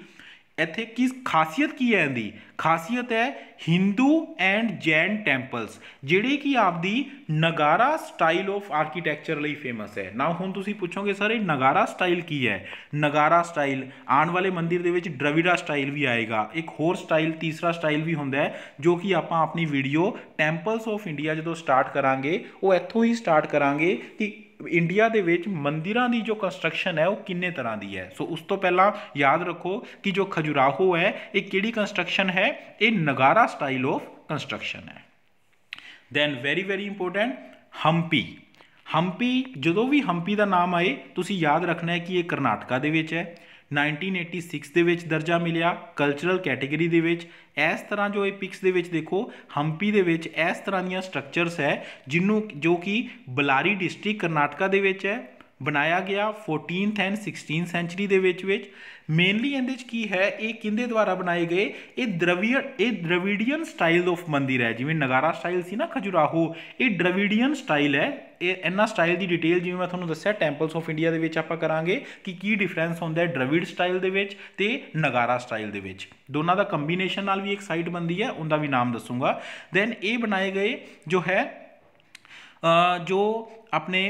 ਇੱਥੇ ਕੀ ਖਾਸੀਅਤ ਕੀ ਹੈ? ਇਹਦੀ ਖਾਸੀਅਤ ਹੈ ਹਿੰਦੂ ਐਂਡ ਜੈਨ ਟੈਂਪਲਸ, ਜਿਹੜੇ ਕਿ ਆਪਦੀ ਨਗਾਰਾ ਸਟਾਈਲ ਆਫ ਆਰਕੀਟੈਕਚਰ ਲਈ ਫੇਮਸ ਹੈ। ਨਾ ਹੁਣ ਤੁਸੀਂ ਪੁੱਛੋਗੇ ਸਰ ਇਹ ਨਗਾਰਾ ਸਟਾਈਲ ਕੀ ਹੈ? ਨਗਾਰਾ ਸਟਾਈਲ ਆਉਣ ਵਾਲੇ ਮੰਦਿਰ ਦੇ ਵਿੱਚ ਡਰਵਿਡਾ ਸਟਾਈਲ ਵੀ ਆਏਗਾ। ਇੱਕ ਹੋਰ ਸਟਾਈਲ, ਤੀਸਰਾ ਸਟਾਈਲ ਵੀ ਹੁੰਦਾ ਹੈ, ਜੋ ਕਿ ਆਪਾਂ ਆਪਣੀ ਵੀਡੀਓ ਟੈਂਪਲਸ ਆਫ ਇੰਡੀਆ ਜਦੋਂ ਸਟਾਰਟ ਕਰਾਂਗੇ ਉਹ ਇੱਥੋਂ ਹੀ ਸਟਾਰਟ ਕਰਾਂਗੇ ਕਿ ਇੰਡੀਆ ਦੇ ਵਿੱਚ ਮੰਦਿਰਾਂ ਦੀ ਜੋ ਕੰਸਟਰਕਸ਼ਨ ਹੈ ਉਹ ਕਿੰਨੇ ਤਰ੍ਹਾਂ ਦੀ ਹੈ। ਸੋ ਉਸ ਤੋਂ ਪਹਿਲਾਂ ਯਾਦ ਰੱਖੋ ਕਿ ਜੋ ਖਜੁਰਾਹੋ ਹੈ ਇਹ ਕਿਹੜੀ ਕੰਸਟਰਕਸ਼ਨ ਹੈ? ਇਹ ਨਗਾਰਾ ਸਟਾਈਲ ਆਫ ਕੰਸਟਰਕਸ਼ਨ ਹੈ। Then very very important Hampi. Hampi, ਜਦੋਂ ਵੀ ਹੰਪੀ ਦਾ ਨਾਮ ਆਏ ਤੁਸੀਂ ਯਾਦ ਰੱਖਣਾ ਹੈ ਕਿ ਇਹ ਕਰਨਾਟਕਾ ਦੇ ਵਿੱਚ ਹੈ। 1986 ਦੇ ਵਿੱਚ ਦਰਜਾ ਮਿਲਿਆ ਕਲਚਰਲ ਕੈਟੇਗਰੀ ਦੇ ਵਿੱਚ। ਇਸ ਤਰ੍ਹਾਂ ਜੋ ਇਹ ਪਿਕਸ ਦੇ ਵਿੱਚ ਦੇਖੋ, ਹੰਪੀ ਦੇ ਵਿੱਚ ਇਸ ਤਰ੍ਹਾਂ ਦੀਆਂ ਸਟਰਕਚਰਸ ਹੈ ਜੋ ਕਿ ਬਲਾਰੀ ਡਿਸਟ੍ਰਿਕਟ ਕਰਨਾਟਕਾ ਦੇ ਵਿੱਚ ਹੈ। ਬਣਾਇਆ ਗਿਆ 14th ਐਂਡ 16th ਸੈਂਚਰੀ ਦੇ ਵਿੱਚ। ਮੇਨਲੀ ਇਹਦੇ 'ਚ ਕੀ ਹੈ? ਇਹ ਕਿਹਦੇ ਦੁਆਰਾ ਬਣਾਏ ਗਏ? ਇਹ ਦ੍ਰਵਿਡੀਅਨ ਸਟਾਈਲ ਆਫ ਮੰਦਿਰ ਹੈ। ਜਿਵੇਂ ਨਗਾਰਾ ਸਟਾਈਲ ਸੀ ਨਾ ਖਜੁਰਾਹੋ, ਇਹ ਦ੍ਰਵਿਡੀਅਨ ਸਟਾਈਲ ਹੈ। ਇਹ ਇਹਨਾਂ ਸਟਾਈਲ ਦੀ ਡਿਟੇਲ ਜਿਵੇਂ ਮੈਂ ਤੁਹਾਨੂੰ ਦੱਸਿਆ ਟੈਂਪਲਸ ਆਫ ਇੰਡੀਆ ਦੇ ਵਿੱਚ ਆਪਾਂ ਕਰਾਂਗੇ ਕਿ ਕੀ ਡਿਫਰੈਂਸ ਹੁੰਦਾ ਹੈ ਦ੍ਰਵਿੜ ਸਟਾਈਲ ਦੇ ਵਿੱਚ ਤੇ ਨਗਾਰਾ ਸਟਾਈਲ ਦੇ ਵਿੱਚ। ਦੋਨਾਂ ਦਾ ਕੰਬੀਨੇਸ਼ਨ ਨਾਲ ਵੀ ਇੱਕ ਸਾਈਟ ਬਣਦੀ ਹੈ, ਉਹਦਾ ਵੀ ਨਾਮ ਦੱਸੂਗਾ। ਦੈਨ ਇਹ ਬਣਾਏ ਗਏ ਜੋ ਹੈ ਜੋ ਆਪਣੇ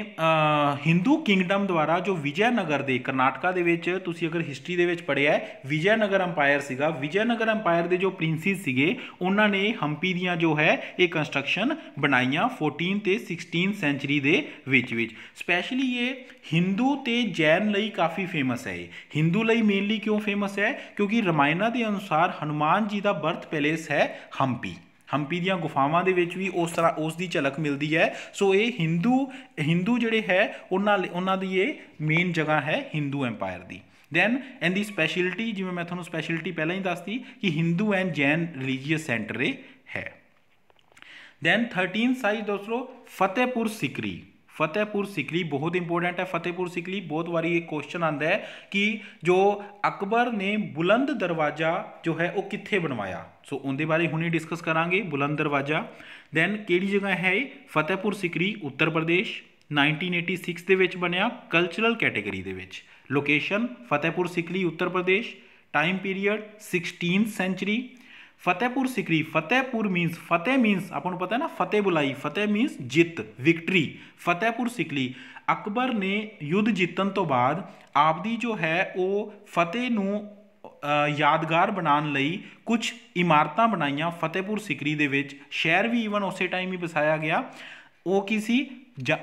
ਹਿੰਦੂ ਕਿੰਗਡਮ ਦੁਆਰਾ, ਜੋ ਵਿਜੈਨਗਰ ਦੇ ਕਰਨਾਟਕਾ ਦੇ ਵਿੱਚ ਤੁਸੀਂ ਅਗਰ ਹਿਸਟਰੀ ਦੇ ਵਿੱਚ ਪੜ੍ਹਿਆ ਹੈ, ਵਿਜੈਨਗਰ ਅੰਪਾਇਰ ਸੀਗਾ। ਵਿਜੈਨਗਰ ਅੰਪਾਇਰ ਦੇ ਜੋ ਪ੍ਰਿੰਸਿਸ ਸੀਗੇ ਉਹਨਾਂ ਨੇ ਹੰਪੀ ਦੀਆਂ ਜੋ ਹੈ ਇਹ ਕੰਸਟਰਕਸ਼ਨ ਬਣਾਈਆਂ 14th ਤੇ 16th ਸੈਂਚਰੀ ਦੇ ਵਿੱਚ। ਸਪੈਸ਼ਲੀ ਇਹ ਹਿੰਦੂ ਤੇ ਜੈਨ ਲਈ ਕਾਫੀ ਫੇਮਸ ਹੈ। ਹਿੰਦੂ ਲਈ ਮੇਨਲੀ ਕਿਉਂ ਫੇਮਸ ਹੈ? ਕਿਉਂਕਿ ਰਮਾਇਣਾ ਦੇ ਅਨੁਸਾਰ ਹਨੂਮਾਨ ਜੀ ਦਾ ਬਰਥ ਪੈਲੇਸ ਹੈ ਹੰਪੀ। ਹੰਪੀ ਦੀਆਂ ਗੁਫਾਵਾਂ ਦੇ ਵਿੱਚ ਵੀ ਉਸ ਦੀ ਝਲਕ ਮਿਲਦੀ ਹੈ। ਸੋ ਇਹ ਹਿੰਦੂ ਜਿਹੜੇ ਹੈ ਉਹਨਾਂ ਦੀ ਇਹ ਮੇਨ ਜਗ੍ਹਾ ਹੈ ਹਿੰਦੂ ਐਮਪਾਇਰ ਦੀ। ਦੈਨ ਇਹਦੀ ਸਪੈਸ਼ਲਿਟੀ, ਜਿਵੇਂ ਮੈਂ ਤੁਹਾਨੂੰ ਸਪੈਸ਼ਲਿਟੀ ਪਹਿਲਾਂ ਹੀ ਦੱਸਤੀ ਕਿ Hindu and Jain religious centre ਇਹ ਹੈ। ਦੈਨ 13th ਸਾਈਜ਼ ਦੋਸਤੋ ਫਤਿਹਪੁਰ ਸਿਕਰੀ। ਫਤਿਹਪੁਰ ਸਿਕਰੀ ਬਹੁਤ ਇੰਪੋਰਟੈਂਟ ਹੈ। ਫਤਿਹਪੁਰ ਸਿਕਰੀ ਬਹੁਤ ਵਾਰੀ ਇੱਕ ਕੁਐਸਚਨ ਆਉਂਦਾ ਹੈ ਕਿ ਜੋ ਅਕਬਰ ਨੇ ਬੁਲੰਦ ਦਰਵਾਜ਼ਾ ਜੋ ਹੈ ਉਹ ਕਿੱਥੇ ਬਣਵਾਇਆ। ਸੋ ਉਹਦੇ ਬਾਰੇ ਹੁਣੇ ਡਿਸਕਸ ਕਰਾਂਗੇ, ਬੁਲੰਦ ਦਰਵਾਜ਼ਾ। ਦੈਨ ਕਿਹੜੀ ਜਗ੍ਹਾ ਹੈ ਇਹ? ਫਤਿਹਪੁਰ ਸਿਕਰੀ ਉੱਤਰ ਪ੍ਰਦੇਸ਼। 1986 ਦੇ ਵਿੱਚ ਬਣਿਆ ਕਲਚਰਲ ਕੈਟੇਗਰੀ ਦੇ ਵਿੱਚ। Location Fatehpur Sikri Uttar Pradesh. Time period 16th century. Fatehpur Sikri, Fatehpur means ਆਪਾਂ ਨੂੰ ਪਤਾ ਹੈ ਨਾ, ਫਤਿਹ ਬੁਲਾਈ, ਫਤਿਹ ਮੀਨਸ ਜਿੱਤ, ਵਿਕਟਰੀ। ਫਤਿਹਪੁਰ ਸਿਕਰੀ ਅਕਬਰ ਨੇ ਯੁੱਧ ਜਿੱਤਣ ਤੋਂ ਬਾਅਦ ਆਪਦੀ ਜੋ ਹੈ ਉਹ ਫਤਿਹ ਨੂੰ ਯਾਦਗਾਰ ਬਣਾਉਣ ਲਈ ਕੁਝ ਇਮਾਰਤਾਂ ਬਣਾਈਆਂ ਫਤਿਹਪੁਰ ਸਿਕਰੀ ਦੇ ਵਿੱਚ। ਸ਼ਹਿਰ ਵੀ ਈਵਨ ਉਸੇ ਟਾਈਮ ਹੀ ਵਸਾਇਆ ਗਿਆ। ਉਹ ਕੀ ਸੀ?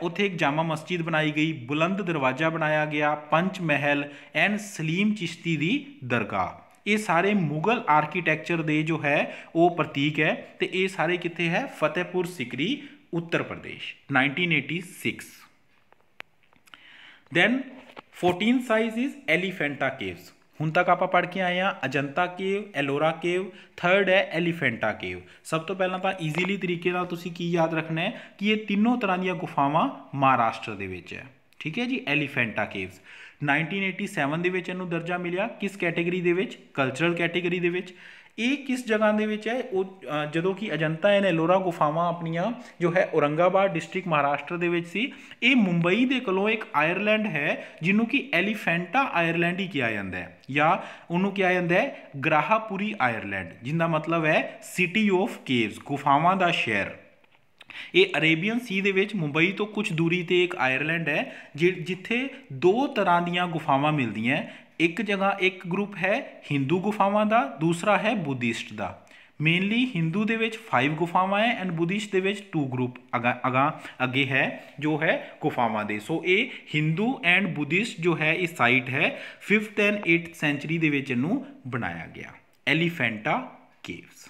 ਉੱਥੇ ਇੱਕ ਜਾਮਾ ਮਸਜਿਦ ਬਣਾਈ ਗਈ, ਬੁਲੰਦ ਦਰਵਾਜ਼ਾ ਬਣਾਇਆ ਗਿਆ, ਪੰਚ ਮਹਿਲ ਐਂਡ ਸਲੀਮ ਚਿਸ਼ਤੀ ਦੀ ਦਰਗਾਹ। ਇਹ ਸਾਰੇ ਮੁਗਲ ਆਰਕੀਟੈਕਚਰ ਦੇ ਜੋ ਹੈ ਉਹ ਪ੍ਰਤੀਕ ਹੈ ਤੇ ਇਹ ਸਾਰੇ ਕਿੱਥੇ ਹੈ? ਫਤਿਹਪੁਰ ਸਿਕਰੀ ਉੱਤਰ ਪ੍ਰਦੇਸ਼ 1986। ਦੈਨ 14th ਸਾਈਜ਼ ਇਜ਼ ਐਲੀਫੈਂਟਾ ਕੇਵਸ। ਹੁਣ तक आप पढ़ के आए हैं Ajanta cave, Ellora cave, third है एलीफेंटा केव। सब तो पहला तो ईजीली तरीके नाल तुसीं की याद रखना है कि ये तीनों तरह दी गुफावां महाराष्ट्र दे विच है। ठीक है जी, एलीफेंटा केव्स 1987 ਦੇ ਵਿੱਚ ਇਹਨੂੰ ਦਰਜਾ ਮਿਲਿਆ। ਕਿਸ ਕੈਟੇਗਰੀ ਦੇ ਵਿੱਚ? ਕਲਚਰਲ ਕੈਟੇਗਰੀ ਦੇ ਵਿੱਚ। ਇਹ ਕਿਸ ਜਗ੍ਹਾ ਦੇ ਵਿੱਚ ਹੈ? ਉਹ ਜਦੋਂ ਕਿ ਅਜੰਤਾ ਐਂਡ ਐਲੋਰਾ ਗੁਫਾਵਾਂ ਆਪਣੀਆਂ ਜੋ ਹੈ ਔਰੰਗਾਬਾਦ ਡਿਸਟ੍ਰਿਕਟ ਮਹਾਰਾਸ਼ਟਰ ਦੇ ਵਿੱਚ ਸੀ। ਇਹ ਮੁੰਬਈ ਦੇ ਕੋਲੋਂ ਇੱਕ ਆਇਰਲੈਂਡ ਹੈ ਜਿਹਨੂੰ ਕਿ ਐਲੀਫੈਂਟਾ ਆਇਰਲੈਂਡ ਹੀ ਕਿਹਾ ਜਾਂਦਾ ਹੈ, ਜਾਂ ਉਹਨੂੰ ਕਿਹਾ ਜਾਂਦਾ ਹੈ ਗ੍ਰਾਹਾਪੁਰੀ ਆਇਰਲੈਂਡ, ਜਿਹਦਾ ਮਤਲਬ ਹੈ ਸਿਟੀ ਆਫ ਕੇਵਸ, ਗੁਫਾਵਾਂ ਦਾ ਸ਼ਹਿਰ। ਇਹ ਅਰੇਬੀਅਨ ਸੀ ਦੇ ਵਿੱਚ ਮੁੰਬਈ ਤੋਂ ਕੁਝ ਦੂਰੀ ਤੇ ਇੱਕ ਆਇਰਲੈਂਡ ਹੈ ਜਿੱਥੇ ਦੋ ਤਰ੍ਹਾਂ ਦੀਆਂ ਗੁਫਾਵਾਂ ਮਿਲਦੀਆਂ। ਇੱਕ ਜਗ੍ਹਾ ਇੱਕ ਗਰੁੱਪ ਹੈ ਹਿੰਦੂ ਗੁਫਾਵਾਂ ਦਾ, ਦੂਸਰਾ ਹੈ ਬੁੱਧਿਸਟ ਦਾ। ਮੇਨਲੀ ਹਿੰਦੂ ਦੇ ਵਿੱਚ 5 ਗੁਫਾਵਾਂ ਹੈ ਐਂਡ ਬੁੱਧਿਸਟ ਦੇ ਵਿੱਚ 2 ਗਰੁੱਪ ਅੱਗੇ ਹੈ ਜੋ ਹੈ ਗੁਫਾਵਾਂ ਦੇ। ਸੋ ਇਹ ਹਿੰਦੂ ਐਂਡ ਬੁੱਧਿਸਟ ਜੋ ਹੈ ਇਹ ਸਾਈਟ ਹੈ 5th ਐਂਡ 8th ਸੈਂਚੁਰੀ ਦੇ ਵਿੱਚ ਇਹਨੂੰ ਬਣਾਇਆ ਗਿਆ, ਐਲੀਫੈਂਟਾ ਕੇਵਸ।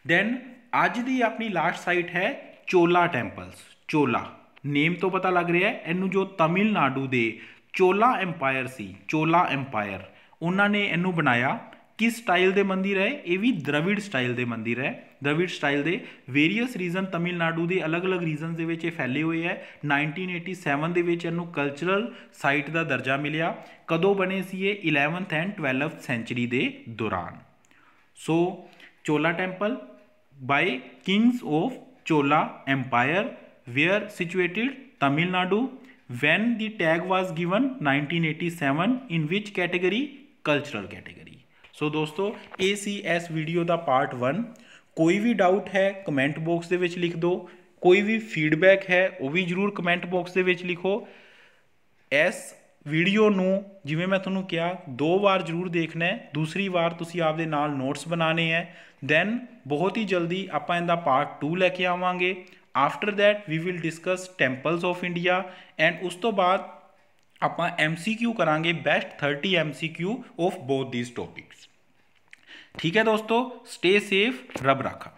ਦੈਨ ਅੱਜ ਦੀ ਆਪਣੀ ਲਾਸਟ ਸਾਈਟ ਹੈ ਚੋਲਾ ਟੈਂਪਲਸ। ਚੋਲਾ ਨੇਮ ਤੋਂ ਪਤਾ ਲੱਗ ਰਿਹਾ ਹੈ ਇਹਨੂੰ ਜੋ ਤਮਿਲਨਾਡੂ ਦੇ ਚੋਲਾ ਐम्पायर ਸੀ, ਚੋਲਾ ਐम्पायर, ਉਹਨਾਂ ਨੇ ਇਹਨੂੰ ਬਣਾਇਆ। किस स्टाइल के मंदिर है? ये भी द्रविड़ स्टाइल के मंदिर है। द्रविड़ स्टाइल के वेरीअस रीजन तमिलनाडु के अलग अलग रीजन के फैले हुए है। 1987 के कल्चरल साइट का दर्जा मिलिया। कदों बने सी ये? 11th एंड 12th सेंचुरी के दौरान। So Chola temple by kings of Chola empire were situated Tamil Nadu when the tag was given 1987 in which category? Cultural category। सो दोस्तों ये सी इस वीडियो का पार्ट 1। कोई भी डाउट है कमेंट बॉक्स के लिख दो, कोई भी फीडबैक है वो भी जरूर कमेंट बॉक्स के लिखो। इस वीडियो नू जिवें मैं तुहानूं कहा 2 बार जरूर देखना है, दूसरी बार तुसीं आपदे नाल नोट्स बनाने हैं। दैन बहुत ही जल्दी आपां इहदा पार्ट 2 लैके आवांगे। After that we will discuss temples of India and उस तो बाद ਆਪਾਂ MCQ करांगे best 30 MCQ of both these topics. ठीक है दोस्तों, स्टे सेफ, रब रखा।